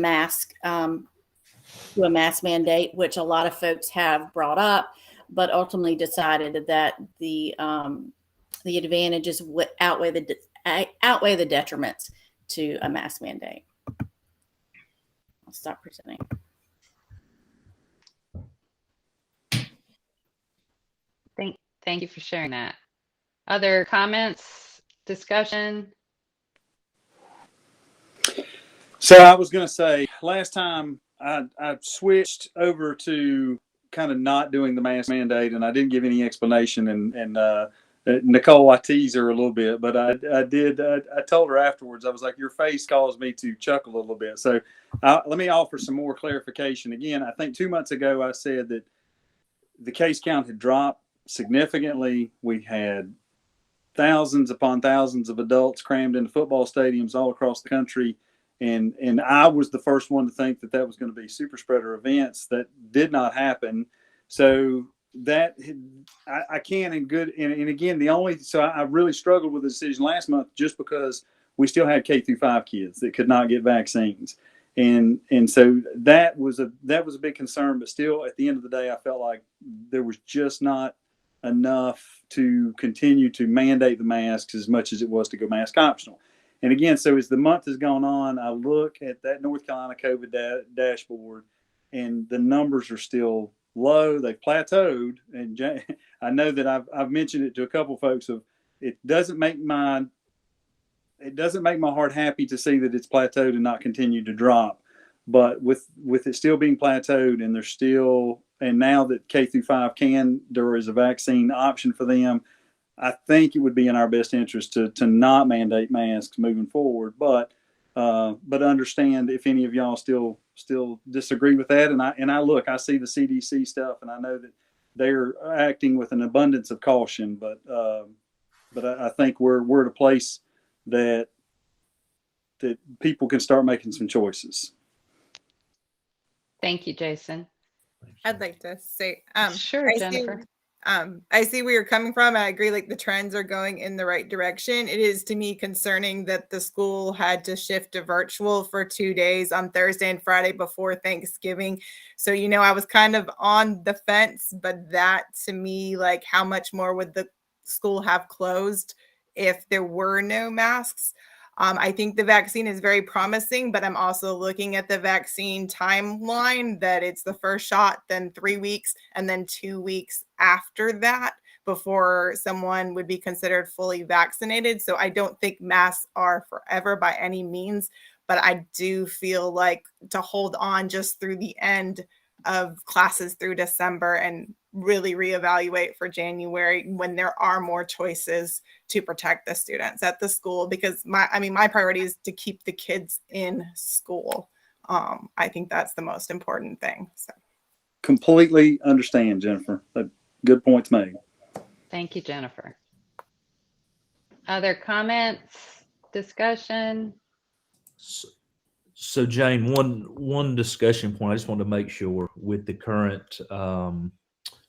a mask mandate, which a lot of folks have brought up, but ultimately decided that the advantages would outweigh the detriments to a mask mandate. I'll stop presenting. Thank you for sharing that. Other comments, discussion? So I was going to say, last time I switched over to kind of not doing the mask mandate, and I didn't give any explanation. And Nicole, I teased her a little bit, but I told her afterwards, I was like, your face caused me to chuckle a little bit. So let me offer some more clarification. Again, I think 2 months ago, I said that the case count had dropped significantly. We had thousands upon thousands of adults crammed into football stadiums all across the country. And I was the first one to think that was going to be super spreader events. That did not happen. So that I can and again, I really struggled with the decision last month just because we still had K through 5 kids that could not get vaccines. And so that was a big concern, but still at the end of the day, I felt like there was just not enough to continue to mandate the masks as much as it was to go mask optional. And again, so as the month has gone on, I look at that North Carolina COVID dashboard, and the numbers are still low. They've plateaued. And I know that I've mentioned it to a couple of folks. It doesn't make my heart happy to see that it's plateaued and not continue to drop. But with it still being plateaued, and now that K through 5 there is a vaccine option for them, I think it would be in our best interest to not mandate masks moving forward. But understand if any of y'all still disagree with that. And I see the CDC stuff, and I know that they're acting with an abundance of caution. But I think we're at a place that people can start making some choices. Thank you, Jason. I'd like to say, Sure, Jennifer. I see where you're coming from. I agree, like the trends are going in the right direction. It is to me concerning that the school had to shift to virtual for 2 days on Thursday and Friday before Thanksgiving. So, I was kind of on the fence, but that to me, like how much more would the school have closed if there were no masks? I think the vaccine is very promising, but I'm also looking at the vaccine timeline that it's the first shot, then 3 weeks, and then 2 weeks after that before someone would be considered fully vaccinated. So I don't think masks are forever by any means, but I do feel like to hold on just through the end of classes through December and really reevaluate for January when there are more choices to protect the students at the school, because my priority is to keep the kids in school. I think that's the most important thing. So Completely understand, Jennifer. Good points made. Thank you, Jennifer. Other comments, discussion? So Jane, one discussion point I just want to make sure with the current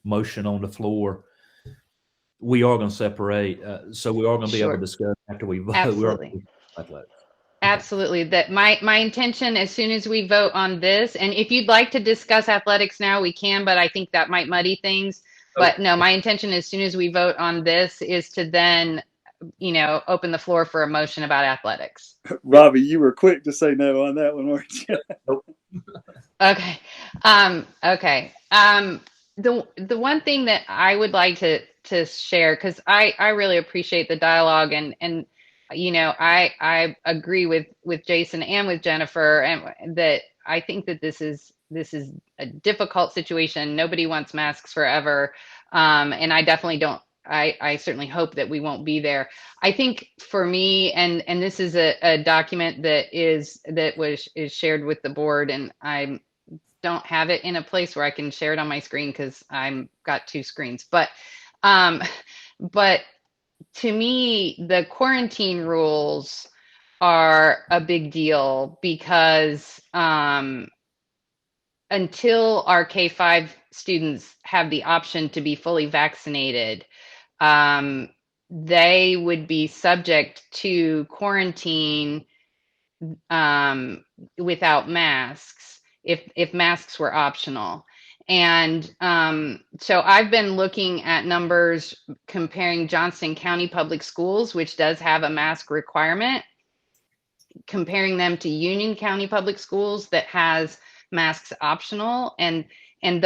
motion on the floor, we are going to separate. So we are going to be able Sure. to discuss after we vote. Absolutely. Absolutely. That my intention, as soon as we vote on this, and if you'd like to discuss athletics now, we can, but I think that might muddy things. But no, my intention, as soon as we vote on this, is to then, open the floor for a motion about athletics. Robbie, you were quick to say no on that one, weren't you? Okay. Okay. The one thing that I would like to share, because I really appreciate the dialogue, and I agree with Jason and with Jennifer, and that I think that this is a difficult situation. Nobody wants masks forever, and I definitely don't. I certainly hope that we won't be there. I think for me, and this is a document that is shared with the board, and I don't have it in a place where I can share it on my screen because I'm got two screens. But to me, the quarantine rules are a big deal because until our K-5 students have the option to be fully vaccinated, they would be subject to quarantine without masks if masks were optional. And so I've been looking at numbers comparing Johnston County Public Schools, which does have a mask requirement, comparing them to Union County Public Schools that has masks optional, and I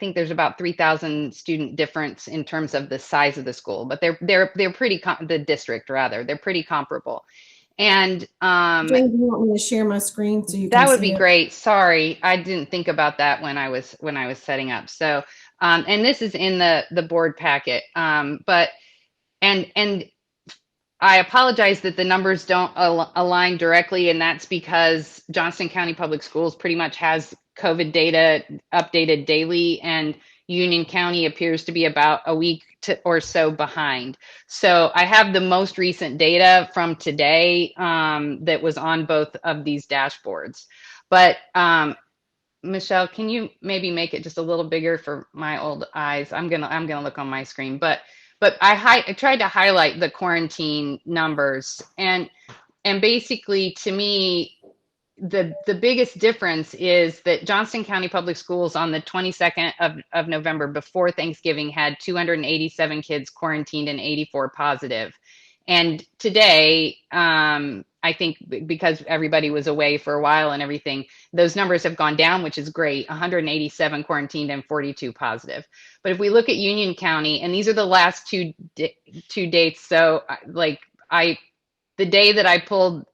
think there's about 3,000 student difference in terms of the size of the school, but they're pretty the district rather, they're pretty comparable. And Jane, do you want me to share my screen so you can that would see be it? great. Sorry, I didn't think about that when I was setting up. So and this is in the board packet, but and I apologize that the numbers don't align directly, and that's because Johnston County Public Schools pretty much has COVID data updated daily, and Union County appears to be about a week or so behind. So I have the most recent data from today that was on both of these dashboards. But Michelle, can you maybe make it just a little bigger for my old eyes? I'm gonna look on my screen, but I tried to highlight the quarantine numbers, and basically to me, the biggest difference is that Johnston County Public Schools on the 22nd of November before Thanksgiving had 287 kids quarantined and 84 positive. And today, I think because everybody was away for a while and everything, those numbers have gone down, which is great. 187 quarantined and 42 positive. But if we look at Union County, and these are the last two dates, so the day that I pulled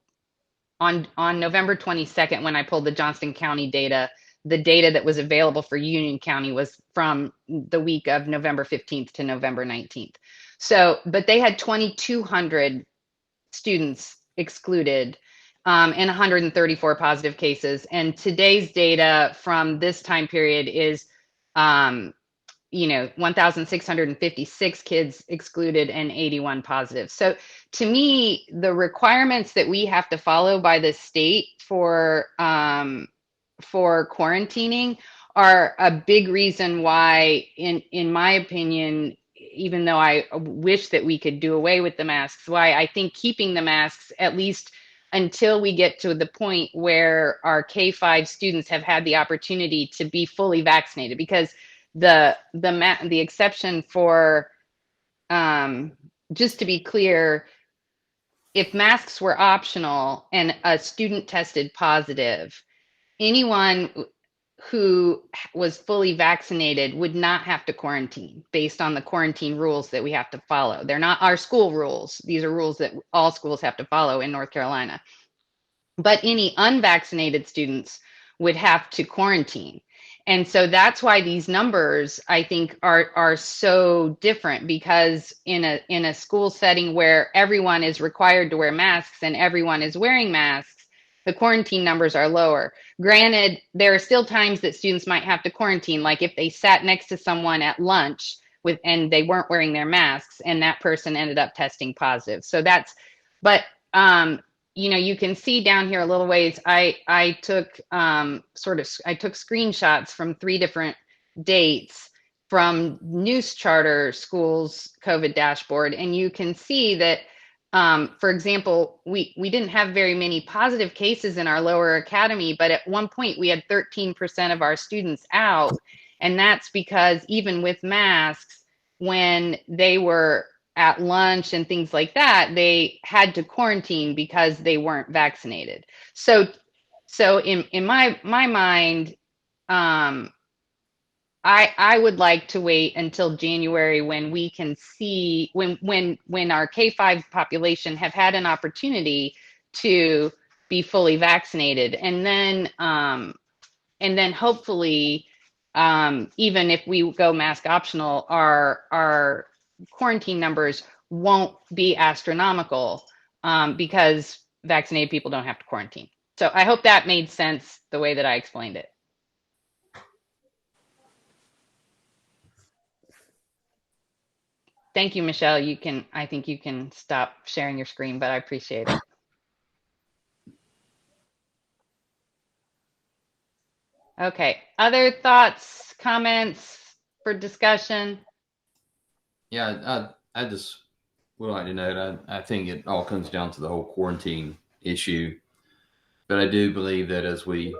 on November 22nd, when I pulled the Johnston County data, the data that was available for Union County was from the week of November 15th to November 19th. So, but they had 2,200 students excluded and 134 positive cases. And today's data from this time period is, 1,656 kids excluded and 81 positive. So to me, the requirements that we have to follow by the state for quarantining are a big reason why, in my opinion, even though I wish that we could do away with the masks, why I think keeping the masks, at least until we get to the point where our K-5 students have had the opportunity to be fully vaccinated, because the exception for, just to be clear, if masks were optional and a student tested positive, anyone who was fully vaccinated would not have to quarantine based on the quarantine rules that we have to follow. They're not our school rules. These are rules that all schools have to follow in North Carolina. But any unvaccinated students would have to quarantine. And so that's why these numbers, I think, are so different, because in a school setting where everyone is required to wear masks and everyone is wearing masks, the quarantine numbers are lower. Granted, there are still times that students might have to quarantine, like if they sat next to someone at lunch and they weren't wearing their masks and that person ended up testing positive. So that's, but you can see down here a little ways, I took screenshots from 3 different dates from News Charter Schools COVID dashboard, and you can see that, for example, we didn't have very many positive cases in our lower academy, but at one point we had 13% of our students out, and that's because even with masks, when they were at lunch and things like that, they had to quarantine because they weren't vaccinated. So in my mind, I would like to wait until January when we can see when our K-5 population have had an opportunity to be fully vaccinated, and then hopefully, even if we go mask optional, our quarantine numbers won't be astronomical, because vaccinated people don't have to quarantine. So I hope that made sense the way that I explained it. Thank you, Michelle. I think you can stop sharing your screen, but I appreciate it. Okay, other thoughts, comments for discussion? Yeah, I just would like to note, I think it all comes down to the whole quarantine issue. But I do believe that as we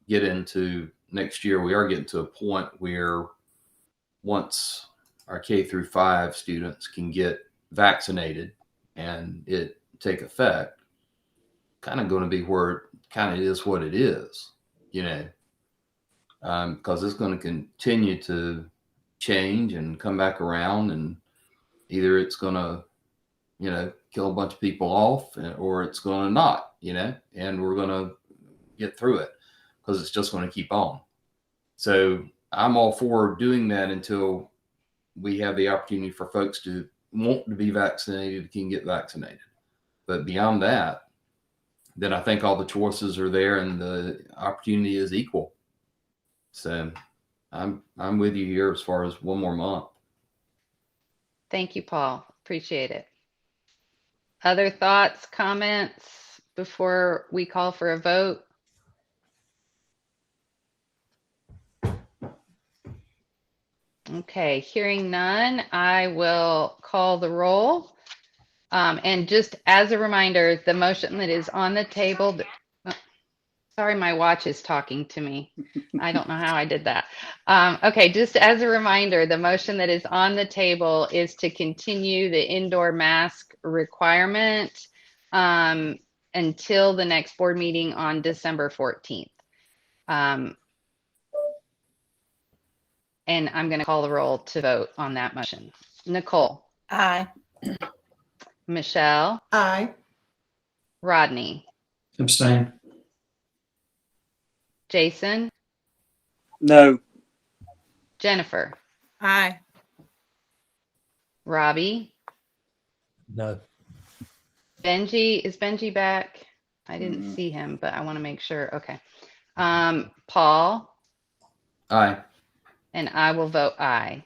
get into next year, we are getting to a point where once our K through 5 students can get vaccinated and it take effect, kind of going to be where it kind of is what it is, because it's going to continue to change and come back around, and either it's going to, kill a bunch of people off, or it's going to not, and we're going to get through it because it's just going to keep on. So I'm all for doing that until we have the opportunity for folks to want to be vaccinated, can get vaccinated. But beyond that, then I think all the choices are there and the opportunity is equal. So I'm with you here as far as one more month. Thank you, Paul. Appreciate it. Other thoughts, comments before we call for a vote? Okay, hearing none, I will call the roll. And just as a reminder, the motion that is on the table, sorry, my watch is talking to me. I don't know how I did that. Okay, just as a reminder, the motion that is on the table is to continue the indoor mask requirement until the next board meeting on December 14th. And I'm going to call the roll to vote on that motion. Nicole? Aye. Michelle? Aye. Rodney? Abstain. Jason? No. Jennifer? Aye. Robbie? No. Benji? Is Benji back? I didn't see him, but I want to make sure. Okay. Paul? Aye. And I will vote aye.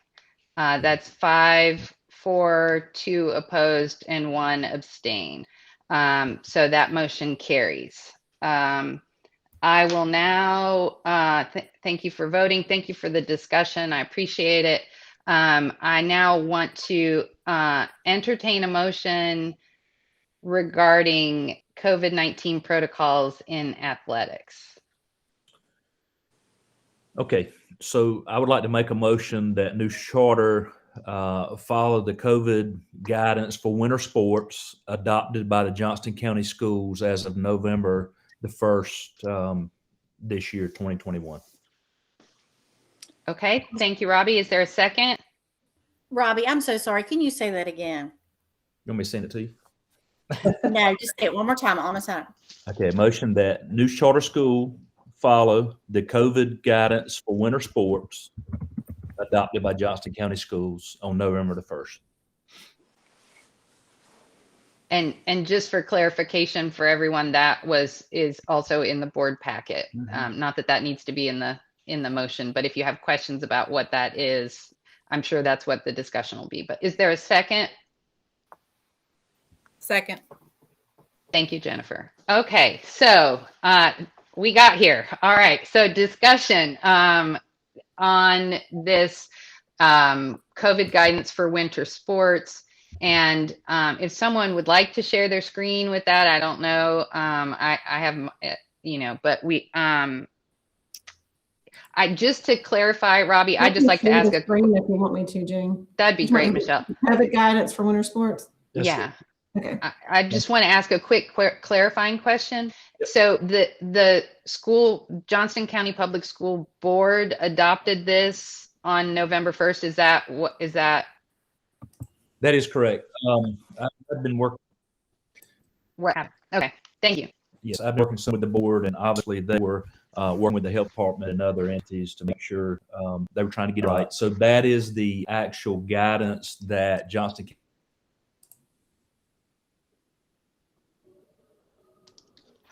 That's 5 for, 2 opposed, and 1 abstain. So that motion carries. I will now thank you for voting. Thank you for the discussion. I appreciate it. I now want to entertain a motion regarding COVID-19 protocols in athletics. Okay, so I would like to make a motion that new charter follow the COVID guidance for winter sports adopted by the Johnston County Schools as of November the 1st this year, 2021. Okay, thank you, Robbie. Is there a second? Robbie, I'm so sorry. Can you say that again? You want me to send it to you? No, just say it one more time on its own. Okay, motion that new charter school follow the COVID guidance for winter sports adopted by Johnston County Schools on November the 1st. And just for clarification for everyone, that is also in the board packet. Not that that needs to be in the motion, but if you have questions about what that is, I'm sure that's what the discussion will be. But is there a second? Second. Thank you, Jennifer. Okay, so we got here. All right, so discussion on this COVID guidance for winter sports. And if someone would like to share their screen with that, I don't know. I have, but just to clarify, Robbie, I'd just like to ask a screen if you want me to, Jane. That'd be great, Michelle. COVID guidance for winter sports. Yeah. Okay. I just want to ask a quick clarifying question. So the school, Johnston County Public School Board adopted this on November 1st. Is that what is that? That is correct. I've been working. Okay. Thank you. Yes, I've been working some with the board, and obviously they were working with the health department and other entities to make sure they were trying to get it right. So that is the actual guidance that Johnston.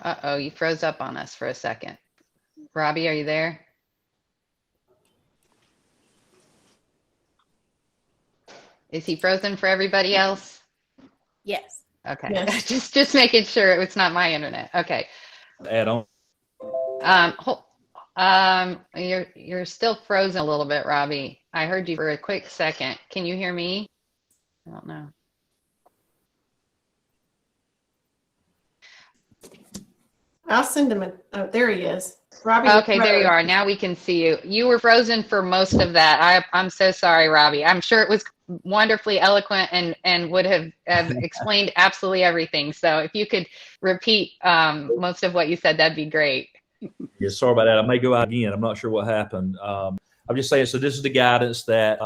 Uh-oh, you froze up on us for a second. Robbie, are you there? Is he frozen for everybody else? Yes. Okay. Yes. just making sure it's not my internet. Okay. Add on. You're still frozen a little bit, Robbie. I heard you for a quick second. Can you hear me? I don't know. I'll send him oh, there he is. Robbie. Okay, there you are. Now we can see you. You were frozen for most of that. I'm so sorry, Robbie. I'm sure it was wonderfully eloquent and would have explained absolutely everything. So if you could repeat most of what you said, that'd be great. Yeah, sorry about that. I may go out again. I'm not sure what happened. I'm just saying, so this is the guidance that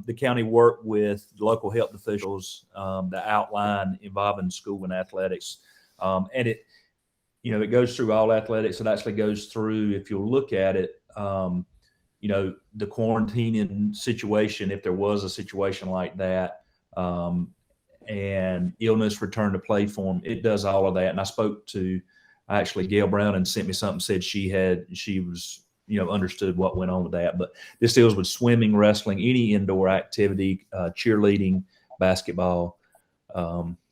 the county worked with local health officials to outline involving school and athletics. And it goes through all athletics. It actually goes through, if you'll look at it, the quarantining situation, if there was a situation like that, and illness return to play form, it does all of that. And I spoke to actually Gail Brown and sent me something, said she was, understood what went on with that. But this deals with swimming, wrestling, any indoor activity, cheerleading, basketball.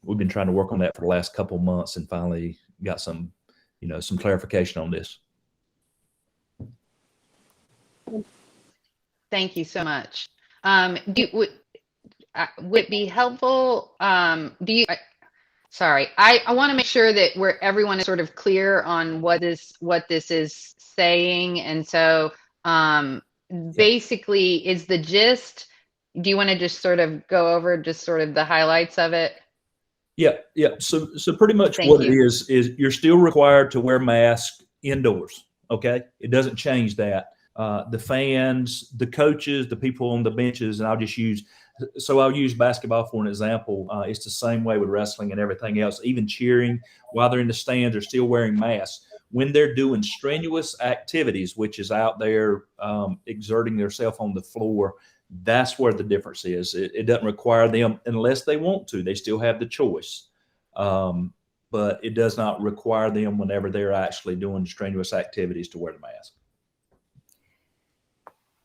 We've been trying to work on that for the last couple months and finally got some clarification on this. Thank you so much. Would it be helpful? Sorry, I want to make sure that everyone is sort of clear on what this is saying. And so basically is the gist, do you want to just sort of go over just sort of the highlights of it? Yeah. So pretty much what it is you're still required to wear masks indoors. Okay. It doesn't change that. The fans, the coaches, the people on the benches, and I'll use basketball for an example. It's the same way with wrestling and everything else. Even cheering while they're in the stands, they're still wearing masks. When they're doing strenuous activities, which is out there exerting themselves on the floor, that's where the difference is. It doesn't require them unless they want to. They still have the choice. But it does not require them whenever they're actually doing strenuous activities to wear the mask.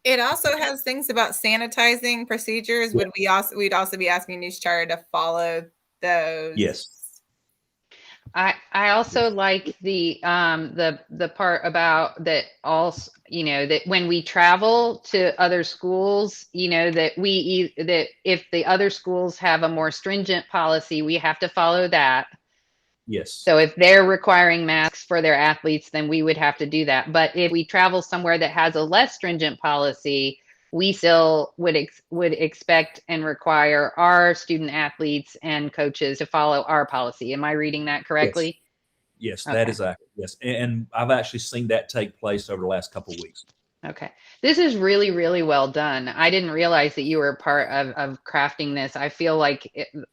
It also has things about sanitizing procedures. Yeah. We'd also be asking News Charter to follow those. Yes. I also like the part about that also, that when we travel to other schools, that that if the other schools have a more stringent policy, we have to follow that. Yes. So if they're requiring masks for their athletes, then we would have to do that. But if we travel somewhere that has a less stringent policy, we still would expect and require our student athletes and coaches to follow our policy. Am I reading that correctly? Yes, that is accurate. Yes. And I've actually seen that take place over the last couple of weeks. Okay. This is really, really well done. I didn't realize that you were part of crafting this. I feel like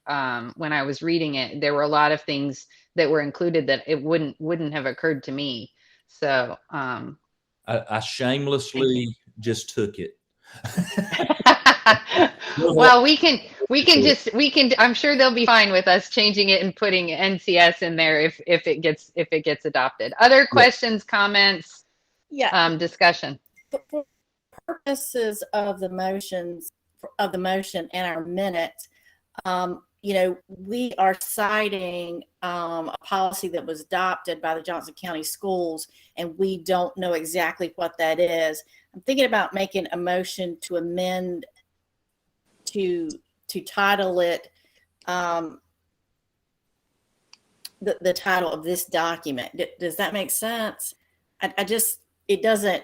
when I was reading it, there were a lot of things that were included that it wouldn't have occurred to me. So I shamelessly just took it. Well, we can I'm sure they'll be fine with us changing it and putting NCS in there if it gets adopted. Other questions, comments, discussion? For purposes of the motion and our minutes, we are citing a policy that was adopted by the Johnston County Schools, and we don't know exactly what that is. I'm thinking about making a motion to amend to title it the title of this document. Does that make sense? I just, it doesn't,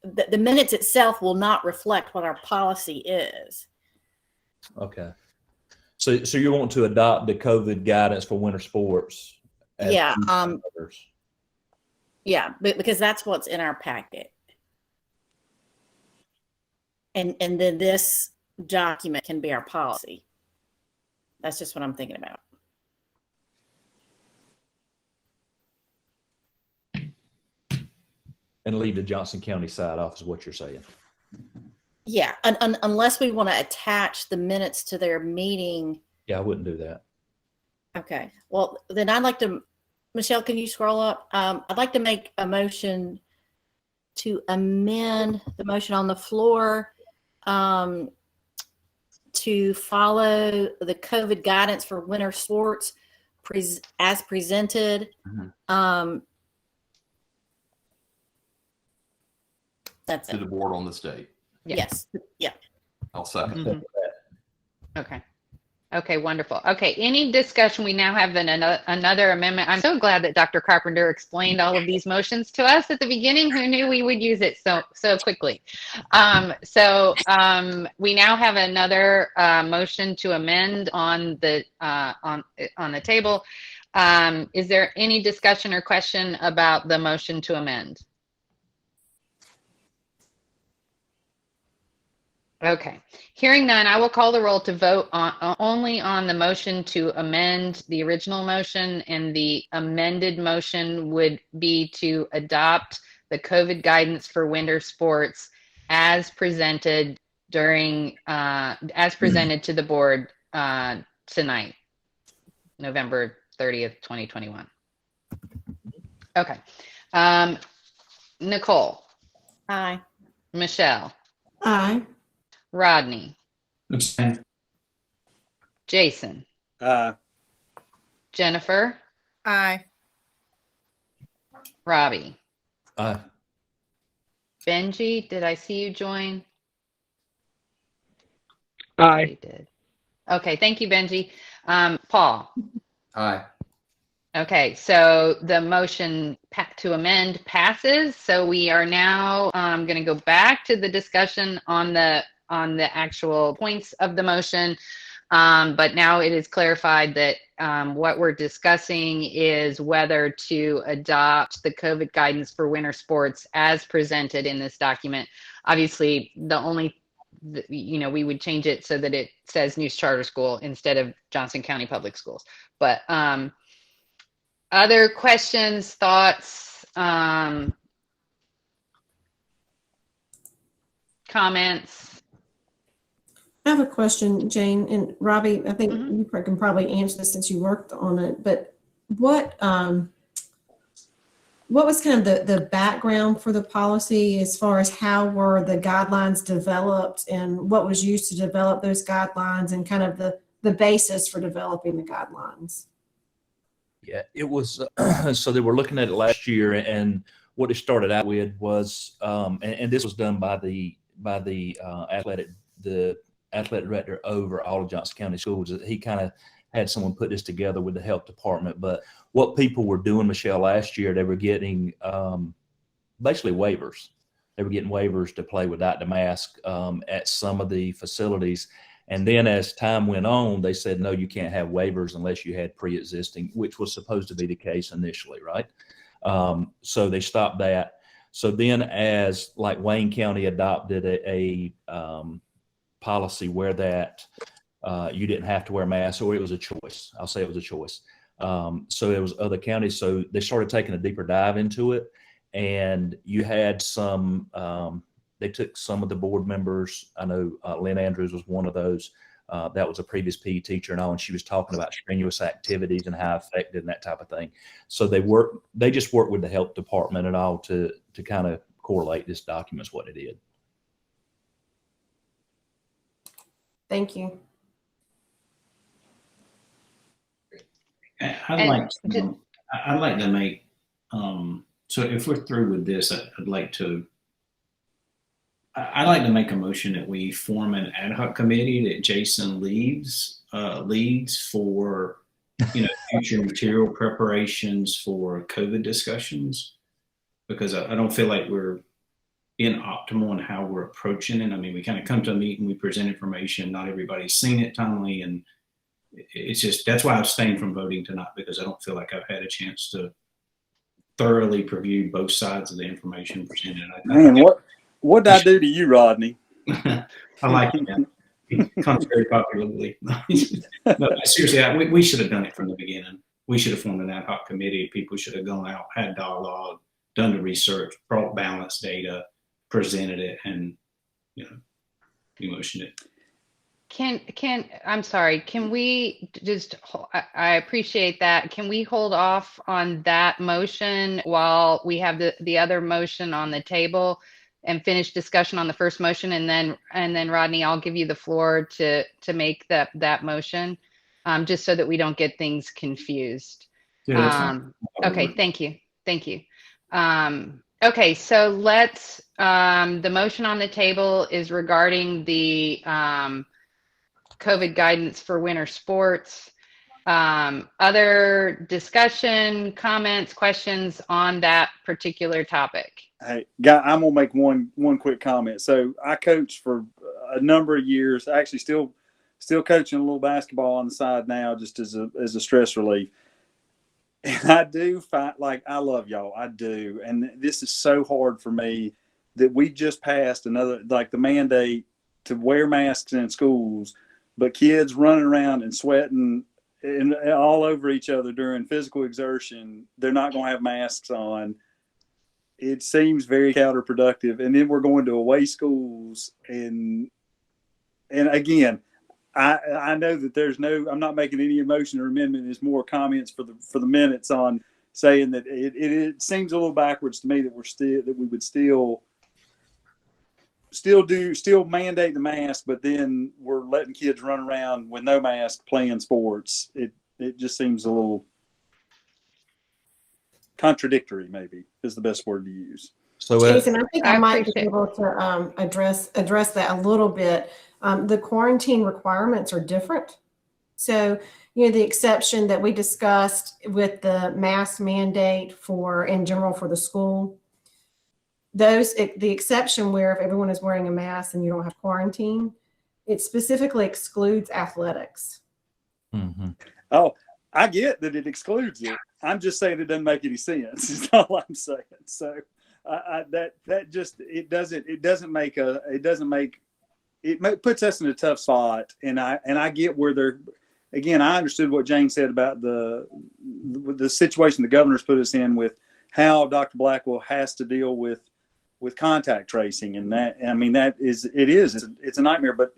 the minutes itself will not reflect what our policy is. Okay. So you want to adopt the COVID guidance for winter sports? as Yeah. two others? Yeah, because that's what's in our packet. And then this document can be our policy. That's just what I'm thinking about. And leave the Johnson County side off is what you're saying. Yeah, unless we want to attach the minutes to their meeting. Yeah, I wouldn't do that. Okay, well, then I'd like to, Michelle, can you scroll up? I'd like to make a motion to amend the motion on the floor to follow the COVID guidance for winter sports as presented. Mhm. That's To it. the board on this date. Yeah. Yes. Yeah. I'll second. Mhm. Okay. Okay, wonderful. Okay, any discussion? We now have another amendment. I'm so glad that Dr. Carpenter explained all of these motions to us at the beginning. Who knew we would use it so quickly? We now have another motion to amend on the table. Is there any discussion or question about the motion to amend? Okay, hearing none, I will call the roll to vote only on the motion to amend the original motion, and the amended motion would be to adopt the COVID guidance for winter sports as presented as presented to the board tonight, November 30th, 2021. Okay, Nicole. Aye. Michelle. Aye. Rodney. Abstain. Jason. Jennifer. Aye. Robbie. Aye. Benji, did I see you join? Aye. You did. Okay, thank you, Benji. Paul. Aye. Okay, so the motion to amend passes. So we are now going to go back to the discussion on the actual points of the motion. But now it is clarified that what we're discussing is whether to adopt the COVID guidance for winter sports as presented in this document. Obviously, we would change it so that it says News Charter School instead of Johnson County Public Schools. But other questions, thoughts, comments? I have a question, Jane and Robbie. I think you can probably answer this since you worked on it. But what was kind of the background for the policy as far as how were the guidelines developed and what was used to develop those guidelines and kind of the basis for developing the guidelines? Yeah, it was, so they were looking at it last year, and what it started out with was, and this was done by the athletic director over all of Johnson County schools. He kind of had someone put this together with the health department. But what people were doing, Michelle, last year, they were getting basically waivers. They were getting waivers to play without the mask at some of the facilities. And then as time went on, they said, no, you can't have waivers unless you had pre-existing, which was supposed to be the case initially, right? So they stopped that. So then as like Wayne County adopted a policy where that you didn't have to wear masks, or it was a choice. I'll say it was a choice. So it was other counties. So they started taking a deeper dive into it. And you had some, they took some of the board members. I know Lynn Andrews was one of those. That was a previous PE teacher and all, and she was talking about strenuous activities and how effective and that type of thing. So they just worked with the health department and all to kind of correlate this document's what it did. Thank you. I'd like to make, so if we're through with this, I'd like to I'd like to make a motion that we form an ad hoc committee that Jason leads for, future material preparations for COVID discussions, because I don't feel like we're being optimal in how we're approaching it. I mean, we kind of come to a meeting, we present information, not everybody's seen it timely, and it's just, that's why I've abstained from voting tonight, because I don't feel like I've had a chance to thoroughly preview both sides of the information presented. Man, what did I do to you, Rodney? I like it, man. Contrary to popular belief. But seriously, we should have done it from the beginning. We should have formed an ad hoc committee. People should have gone out, had dialogue, done the research, brought balanced data, presented it, and emotioned it. I'm sorry, can we just, I appreciate that. Can we hold off on that motion while we have the other motion on the table and finish discussion on the first motion? And then Rodney, I'll give you the floor to make that motion, just so that we don't get things confused. Yeah, okay, thank you. Okay, so let's, the motion on the table is regarding the COVID guidance for winter sports. Other discussion, comments, questions on that particular topic? Hey, guy, I'm gonna make one quick comment. So I coached for a number of years. Actually, still coaching a little basketball on the side now, just as a stress relief. And I do find, like, I love y'all. I do, and this is so hard for me that we just passed another, like, the mandate to wear masks in schools. But kids running around and sweating and all over each other during physical exertion, they're not going to have masks on. It seems very counterproductive. And then we're going to away schools. And again, I know that I'm not making any motion or amendment. It's more comments for the minutes on saying that it seems a little backwards to me that we would still mandate the mask, but then we're letting kids run around with no mask playing sports. It just seems a little contradictory, maybe is the best word to use. So Jason, I think I might be able to address that a little bit. The quarantine requirements are different. So, the exception that we discussed with the mask mandate in general for the school, the exception where if everyone is wearing a mask and you don't have quarantine, it specifically excludes athletics. Mm-hmm. Oh, I get that it excludes it. I'm just saying it doesn't make any sense. Is all I'm saying. So it puts us in a tough spot. And I get where they're. Again, I understood what Jane said about the situation the governor's put us in with how Dr. Blackwell has to deal with contact tracing, and it's a nightmare, but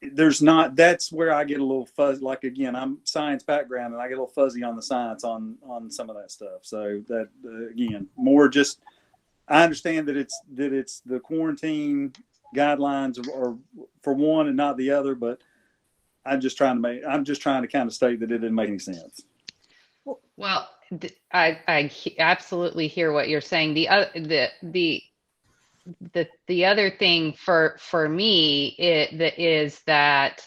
that's where I get a little fuzzy. Like, again, I'm science background and I get a little fuzzy on the science on some of that stuff. So that, again, more just, I understand that it's the quarantine guidelines are for one and not the other, but I'm just trying to kind of state that it didn't make any sense. Well, I absolutely hear what you're saying. The other thing for me is that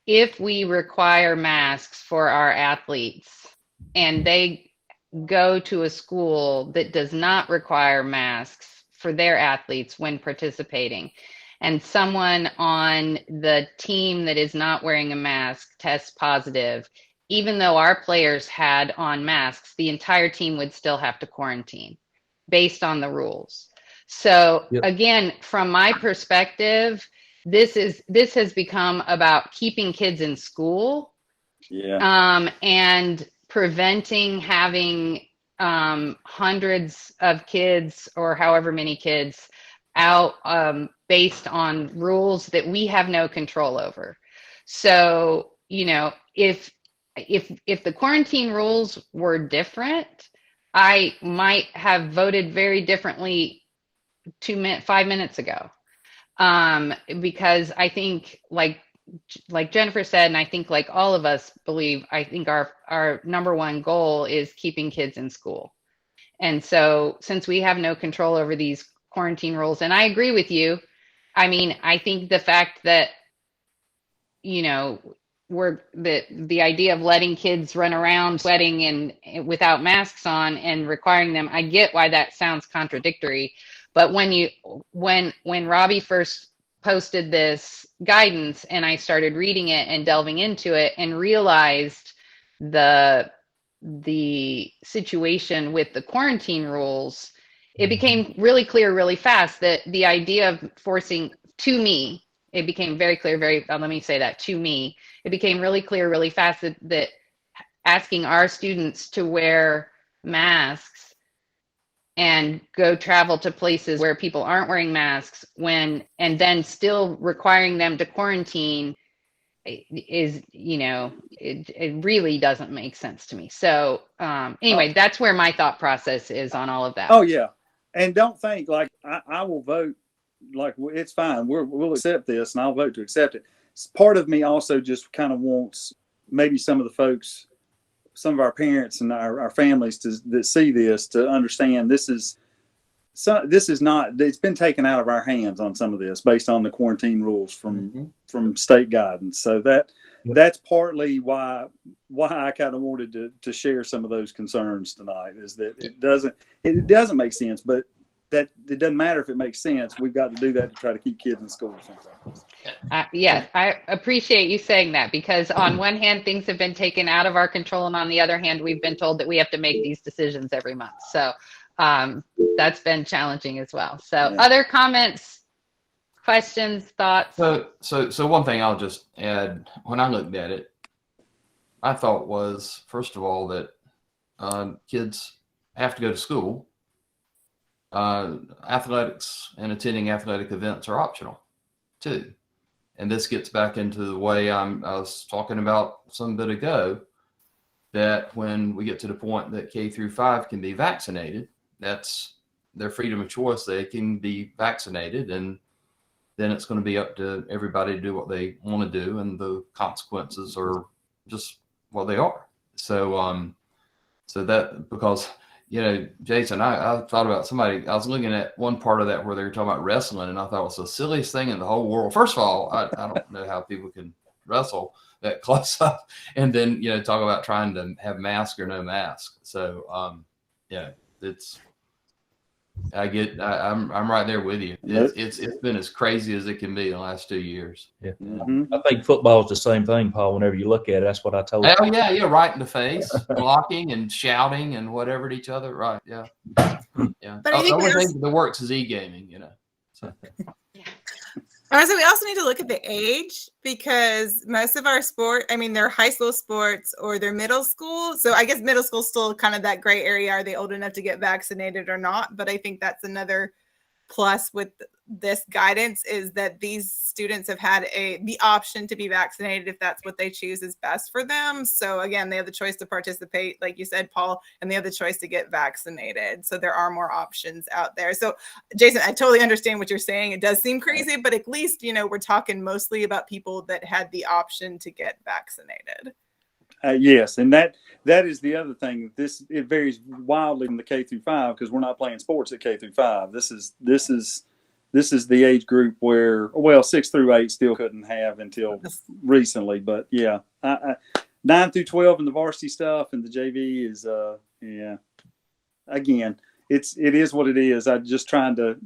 if we require masks for our athletes and they go to a school that does not require masks for their athletes when participating, and someone on the team that is not wearing a mask tests positive, even though our players had on masks, the entire team would still have to quarantine based on the rules. So Again, from my perspective, this has become about keeping kids in school, and preventing having hundreds of kids or however many kids out based on rules that we have no control over. So, if the quarantine rules were different, I might have voted very differently 5 minutes ago. Because I think, like Jennifer said, and I think like all of us believe, I think our number one goal is keeping kids in school. And so since we have no control over these quarantine rules. And I agree with you. I mean, I think the fact that, you know, the idea of letting kids run around sweating and without masks on and requiring them, I get why that sounds contradictory. But when Robbie first posted this guidance and I started reading it and delving into it and realized the situation with the quarantine rules, it became really clear really fast that the idea of forcing, to me, it became very clear, let me say that, to me, it became really clear really fast that asking our students to wear masks and go travel to places where people aren't wearing masks and then still requiring them to quarantine is, you know, it really doesn't make sense to me. So anyway, that's where my thought process is on all of that. Oh yeah. And don't think like I will vote like it's fine. We'll accept this and I'll vote to accept it. Part of me also just kind of wants maybe some of the folks, some of our parents and our families that see this to understand this is not, it's been taken out of our hands on some of this based on the quarantine rules from state guidance. So that's partly why I kind of wanted to share some of those concerns tonight, is that it doesn't make sense, but that it doesn't matter if it makes sense. We've got to do that to try to keep kids in school sometimes. Yes, I appreciate you saying that, because on one hand, things have been taken out of our control, and on the other hand, we've been told that we have to make these decisions every month. So that's been challenging as well. So other comments, questions, thoughts? So one thing I'll just add, when I looked at it, my thought was, first of all, that kids have to go to school. Athletics and attending athletic events are optional too. And this gets back into the way I was talking about some bit ago, that when we get to the point that K through 5 can be vaccinated, that's their freedom of choice. They can be vaccinated, and then it's going to be up to everybody to do what they want to do, and the consequences are just what they are. So, so that, because, you know, Jason, I thought about somebody, I was looking at one part of that where they were talking about wrestling, and I thought it was the silliest thing in the whole world. First of all, I don't know how people can wrestle that close up, and then, you know, talk about trying to have mask or no mask. So, yeah, I'm right there with you. It's been as crazy as it can be in the last 2 years. Yeah. I think football is the same thing, Paul. Whenever you look at it, that's what I told you. Oh yeah, right in the face, blocking and shouting and whatever at each other. Right? Yeah, yeah. But I think the only thing that works is e-gaming, you know. So. So we also need to look at the age, because most of our they're high school sports or they're middle school. So I guess middle school is still kind of that gray area. Are they old enough to get vaccinated or not? But I think that's another plus with this guidance, is that these students have had the option to be vaccinated if that's what they choose is best for them. So again, they have the choice to participate, like you said, Paul, and they have the choice to get vaccinated. So there are more options out there. So Jason, I totally understand what you're saying. It does seem crazy, but at least, you know, we're talking mostly about people that had the option to get vaccinated. Yes, and that is the other thing. It varies wildly from the K through 5, because we're not playing sports at K through 5. This is the age group where, well, 6 through 8 still couldn't have until recently, but yeah, 9 through 12 and the varsity stuff and the JV is again, it is what it is. I'm just trying to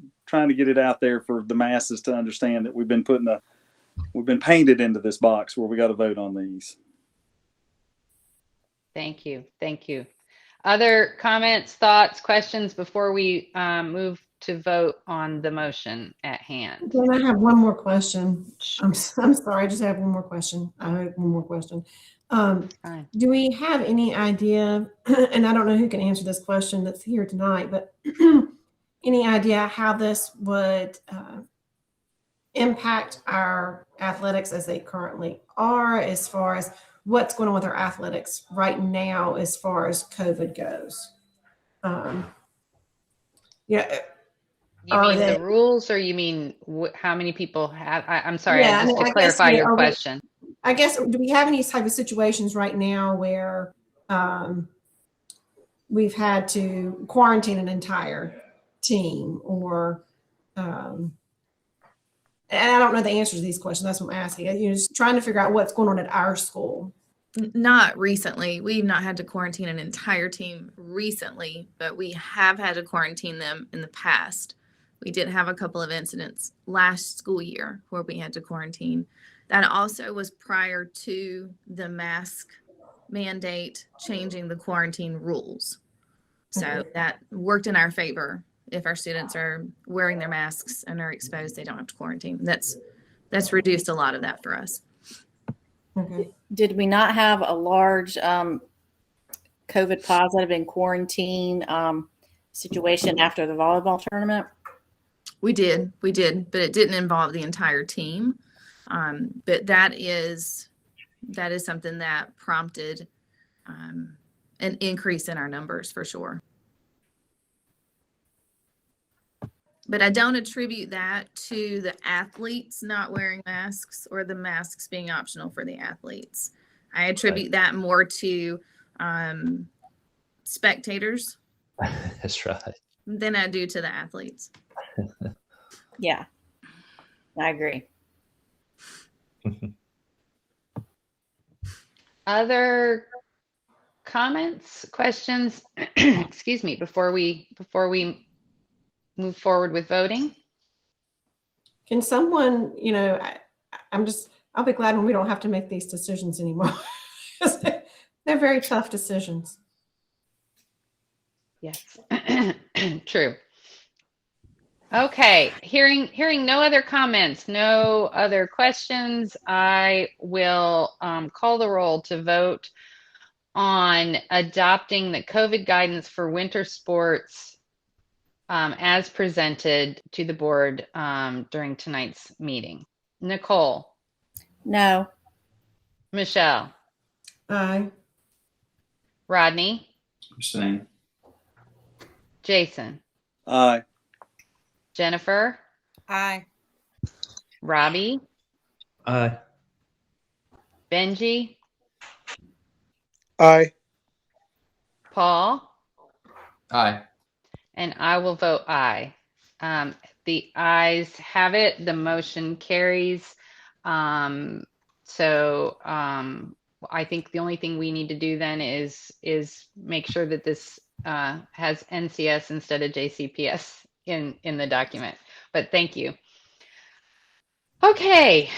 get it out there for the masses to understand that we've been painted into this box where we got to vote on these. Thank you. Other comments, thoughts, questions before we move to vote on the motion at hand? Then I have one more question. I'm sorry, I just have one more question. Do we have any idea, and I don't know who can answer this question that's here tonight, but any idea how this would impact our athletics as they currently are, as far as what's going on with our athletics right now as far as COVID goes? You mean the rules, or you mean how many people have? I'm sorry, just to clarify your question. I guess, do we have any type of situations right now where we've had to quarantine an entire team, or And I don't know the answers to these questions. That's what I'm asking. Just trying to figure out what's going on at our school. Not recently. We've not had to quarantine an entire team recently, but we have had to quarantine them in the past. We did have a couple of incidents last school year where we had to quarantine. That also was prior to the mask mandate changing the quarantine rules. So that worked in our favor. If our students are wearing their masks and are exposed, they don't have to quarantine. That's reduced a lot of that for us. Okay. Did we not have a large COVID positive in quarantine situation after the volleyball tournament? We did, but it didn't involve the entire team. But that is something that prompted an increase in our numbers for sure. But I don't attribute that to the athletes not wearing masks or the masks being optional for the athletes. I attribute that more to spectators. That's right. Than I do to the athletes. Yeah, I agree. Other comments, questions? Excuse me, before we move forward with voting? Can someone, I'll be glad when we don't have to make these decisions anymore. They're very tough decisions. Yes, true. Okay, hearing no other comments, no other questions, I will call the roll to vote on adopting the COVID guidance for winter sports as presented to the board during tonight's meeting. Nicole? No. Michelle? Aye. Rodney? Abstain. Jason? Aye. Jennifer? Aye. Robbie? Aye. Benji? Aye. Paul? Aye. And I will vote aye. The ayes have it. The motion carries. I think the only thing we need to do then is make sure that this has NCS instead of JCPS in the document. But thank you. Okay.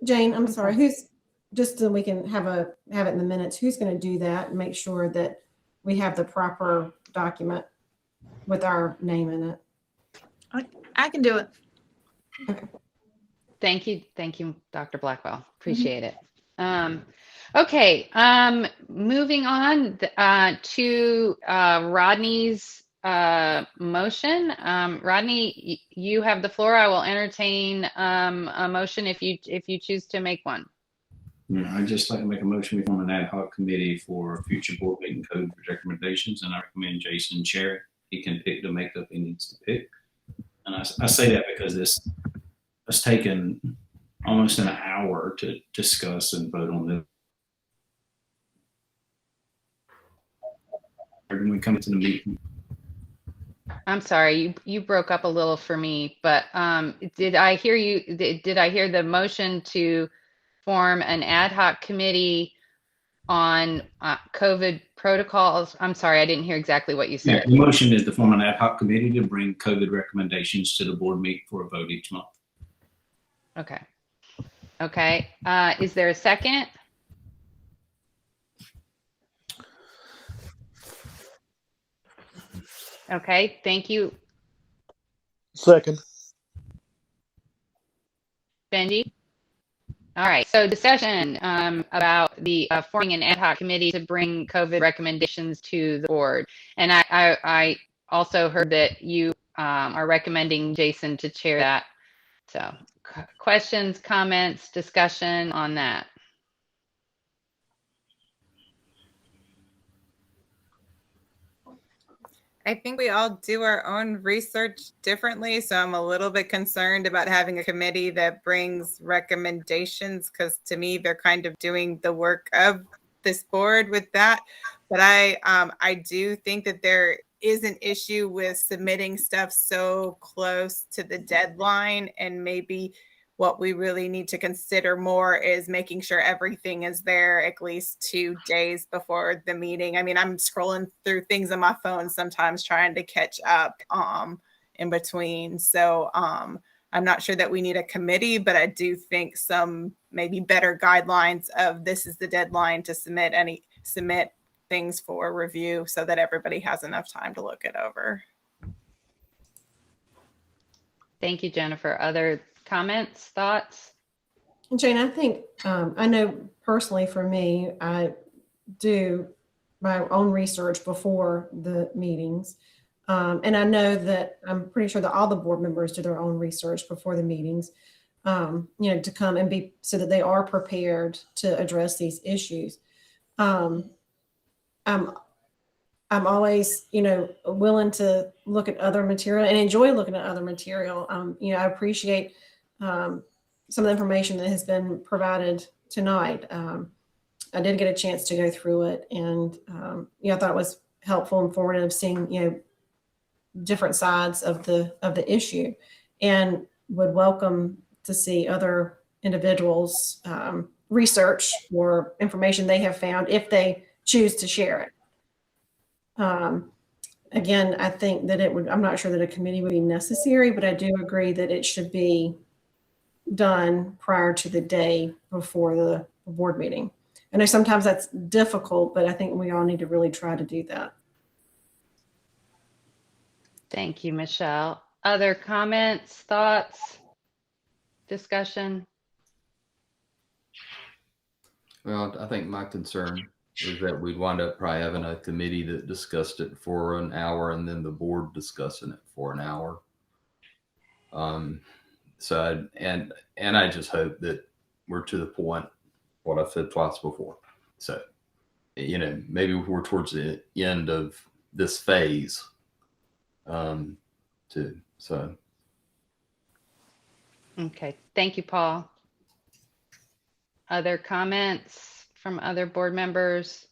Jane, I'm sorry. Who's, just so we can have it in the minutes, who's going to do that and make sure that we have the proper document with our name in it? I can do it. Okay. Thank you, Dr. Blackwell. Appreciate it. Okay, moving on to Rodney's motion. Rodney, you have the floor. I will entertain a motion if you choose to make one. Yeah, I'd just like to make a motion. We form an ad hoc committee for future board meeting code recommendations, and I recommend Jason chair it. He can pick the makeup he needs to pick. And I say that because it's taken almost an hour to discuss and vote on this. When we come to the meeting. I'm sorry, you broke up a little for me, but did I hear you? Did I hear the motion to form an ad hoc committee on COVID protocols? I'm sorry, I didn't hear exactly what you said. Yeah, the motion is to form an ad hoc committee to bring COVID recommendations to the board meeting for a vote each month. Okay. Okay. Is there a second? Okay, thank you. Second. Benji? All right, so discussion about the forming an ad hoc committee to bring COVID recommendations to the board. And I also heard that you are recommending Jason to chair that. So questions, comments, discussion on that? I think we all do our own research differently. So I'm a little bit concerned about having a committee that brings recommendations, because to me, they're kind of doing the work of this board with that. But I do think that there is an issue with submitting stuff so close to the deadline, and maybe what we really need to consider more is making sure everything is there at least 2 days before the meeting. I mean, I'm scrolling through things on my phone sometimes trying to catch up in between. So I'm not sure that we need a committee, but I do think some maybe better guidelines of this is the deadline to submit things for review so that everybody has enough time to look it over. Thank you, Jennifer. Other comments, thoughts? Jane, I think, I know personally for me, I do my own research before the meetings. And I know that I'm pretty sure that all the board members do their own research before the meetings, to come and be, so that they are prepared to address these issues. I'm always, willing to look at other material and enjoy looking at other material. I appreciate some of the information that has been provided tonight. I did get a chance to go through it, and I thought it was helpful, informative, seeing different sides of the issue, and would welcome to see other individuals research or information they have found if they choose to share it. Again, I think that I'm not sure that a committee would be necessary, but I do agree that it should be done prior to the day before the board meeting. I know sometimes that's difficult, but I think we all need to really try to do that. Thank you, Michelle. Other comments, thoughts, discussion? Well, I think my concern is that we'd wind up probably having a committee that discussed it for an hour and then the board discussing it for an hour. So, I just hope that we're to the point, what I've said twice before. So, maybe we're towards the end of this phase too. So. Okay, thank you, Paul. Other comments from other board members?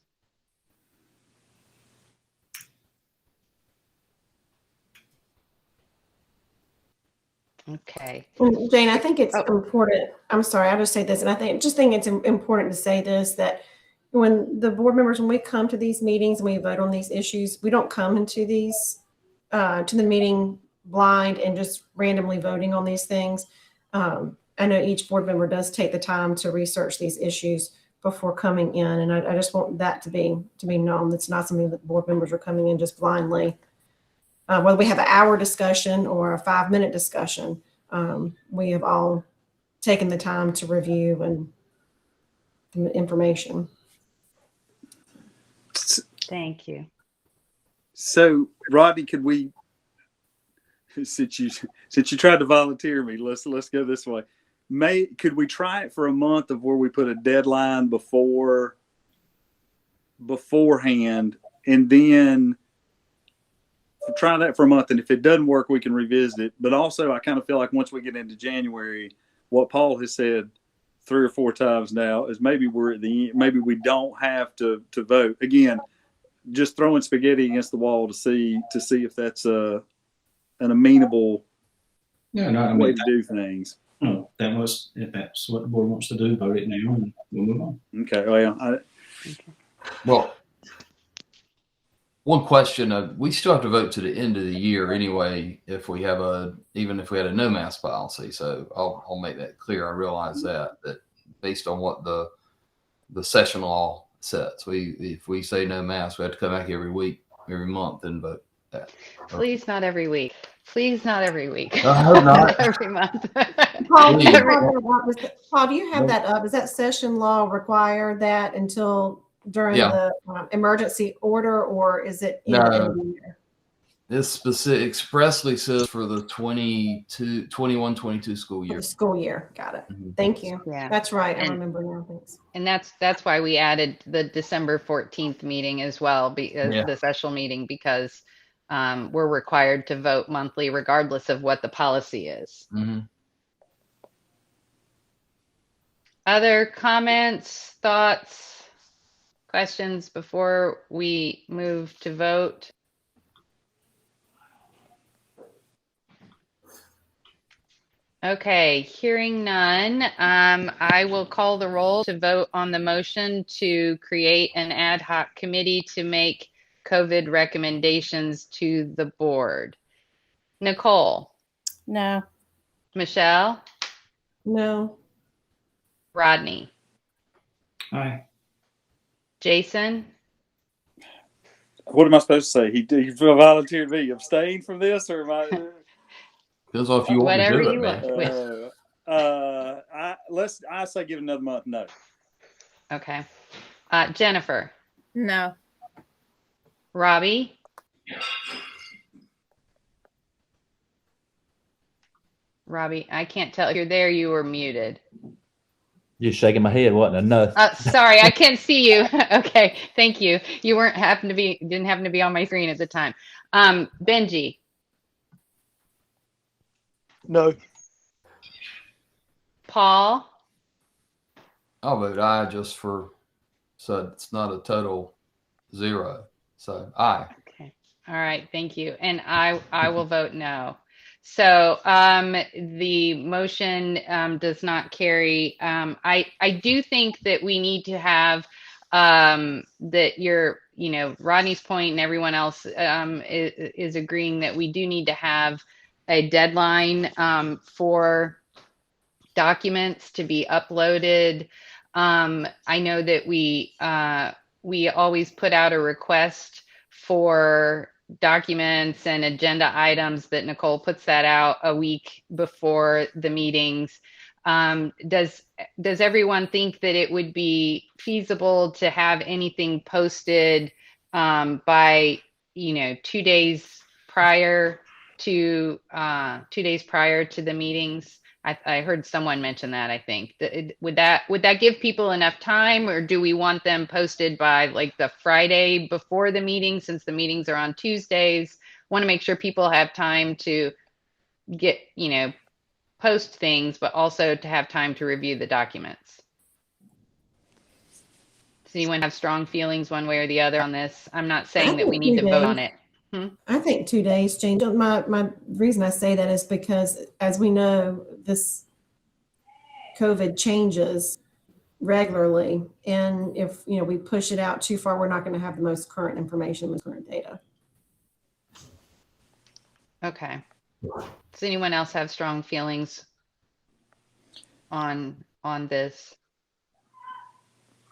Okay. Jane, I think it's important. I'm sorry, I'll just say this, and I think it's important to say this, that when the board members, when we come to these meetings and we vote on these issues, we don't come into these to the meeting blind and just randomly voting on these things. I know each board member does take the time to research these issues before coming in, and I just want that to be known. That's not something that board members are coming in just blindly. Whether we have an hour discussion or a 5-minute discussion, we have all taken the time to review and the information. Thank you. So, Rodney, could we, since you tried to volunteer me, let's go this way. Could we try it for a month of where we put a deadline beforehand, and then try that for a month, and if it doesn't work, we can revisit it. But also, I kind of feel like once we get into January, what Paul has said 3 or 4 times now is maybe we're at the end, maybe we don't have to vote again. Just throwing spaghetti against the wall to see if that's an amenable way to do things. If that's what the board wants to do, vote it now and we'll move on. Okay. Well, one question, we still have to vote to the end of the year anyway, even if we had a no mask policy. So I'll make that clear. I realize that based on what the session law says, if we say no mask, we have to come back every month and vote that. Please not every week. Please not every week. I hope not. Every month. Paul, do you have that up? Does that session law require that until during the emergency order, or is it in the year? This expressly says for the 21-22 school year. School year. Got it. Thank you. Yeah. That's right. I remember now. Thanks. And that's why we added the December 14th meeting as well, the special meeting, because we're required to vote monthly regardless of what the policy is. Mm-hmm. Other comments, thoughts, questions before we move to vote? Okay, hearing none, I will call the roll to vote on the motion to create an ad hoc committee to make COVID recommendations to the board. Nicole, No. Michelle, No. Rodney, Aye. Jason, What am I supposed to say? He volunteered me abstain from this, or am I? Depends on if you want to whatever do it, you man. want. I say give it another month. No. Okay. Jennifer, No. Robbie, Robbie, I can't tell if you're there. You were muted. Just shaking my head, wasn't it? No. Sorry, I can't see you. Okay, thank you. You didn't happen to be on my screen at the time. Benji, No. Paul, I'll vote aye so it's not a total 0. So aye. okay. All right, thank you. And I will vote no. So the motion does not carry. I do think that we need to have that Rodney's point and everyone else is agreeing that we do need to have a deadline for documents to be uploaded. I know that we always put out a request for documents and agenda items that Nicole puts that out a week before the meetings. Does everyone think that it would be feasible to have anything posted by 2 days prior to the meetings? I heard someone mention that. I think would that give people enough time, or do we want them posted by like the Friday before the meeting, since the meetings are on Tuesdays? Want to make sure people have time to get post things, but also to have time to review the documents. Does anyone have strong feelings one way or the other on this? I'm not saying that we need to vote on it. I think 2 days, Jane. My reason I say that is because, as we know, this COVID changes regularly, and if we push it out too far, we're not going to have the most current information, most current data. Okay. Does anyone else have strong feelings on this?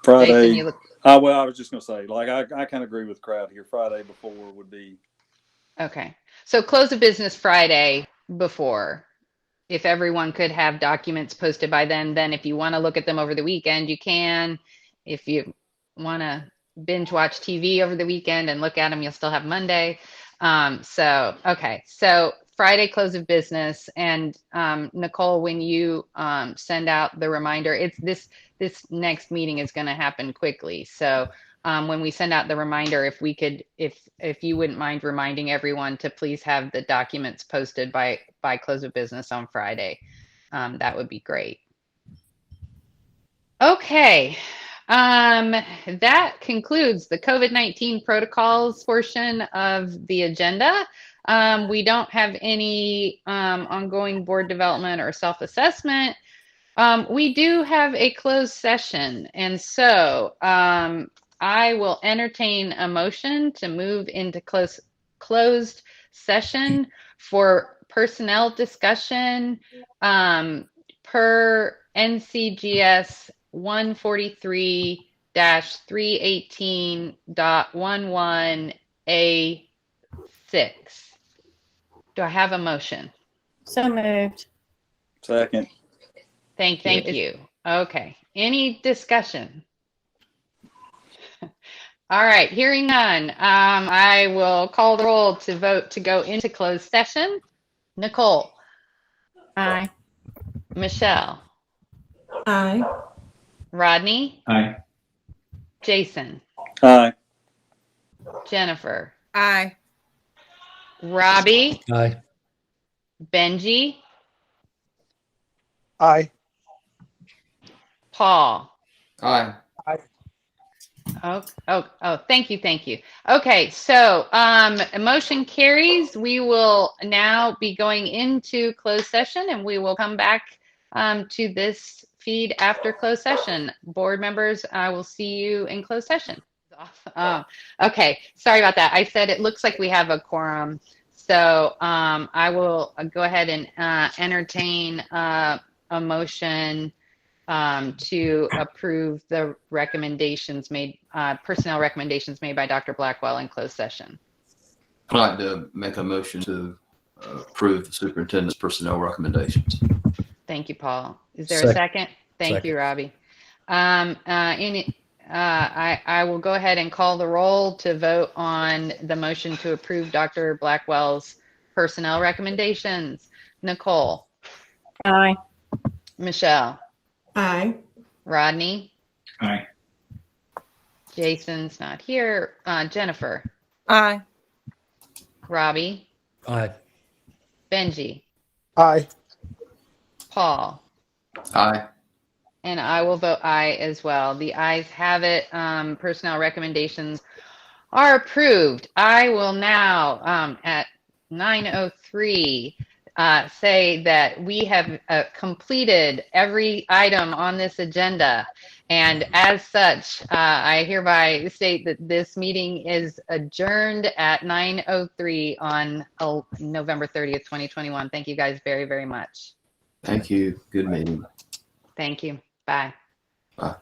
Friday. Jason, you look. Well, I was just going to say, like, I kind of agree with the crowd here. Friday before would be. Okay. So close of business Friday before. If everyone could have documents posted by then if you want to look at them over the weekend, you can. If you want to binge watch TV over the weekend and look at them, you'll still have Monday. Okay. So Friday close of business. And Nicole, when you send out the reminder, this next meeting is going to happen quickly. So when we send out the reminder, if you wouldn't mind reminding everyone to please have the documents posted by close of business on Friday, that would be great. Okay. That concludes the COVID-19 protocols portion of the agenda. We don't have any ongoing board development or self-assessment. We do have a closed session, and so I will entertain a motion to move into closed session for personnel discussion per NCGS 143-318.11A6. Do I have a motion? So moved. Second. Thank you. Okay. Any discussion? All right. Hearing none, I will call the roll to vote to go into closed session. Nicole. Aye. Michelle. Aye. Rodney. Aye. Jason. Aye. Jennifer. Aye. Robbie. Aye. Benji. Aye. Paul. Aye. Thank you. Okay, so a motion carries. We will now be going into closed session, and we will come back to this feed after closed session. Board members, I will see you in closed session. Okay, sorry about that. I said it looks like we have a quorum, so I will go ahead and entertain a motion to approve the recommendations made, personnel recommendations made by Dr. Blackwell in closed session. I'd like to make a motion to approve the superintendent's personnel recommendations. Thank you, Paul. Is there a second? Thank you, Robbie. I will go ahead and call the roll to vote on the motion to approve Dr. Blackwell's personnel recommendations. Nicole. Aye. Michelle. Aye. Rodney. Aye. Jason's not here. Jennifer. Aye. Robbie. Aye. Benji. Aye. Paul. Aye. And I will vote aye as well. The ayes have it. Personnel recommendations are approved. I will now, at 9:03, say that we have completed every item on this agenda. And as such, I hereby state that this meeting is adjourned at 9:03 on November 30th, 2021. Thank you guys very, very much. Thank you. Good meeting. Thank you. Bye. Bye.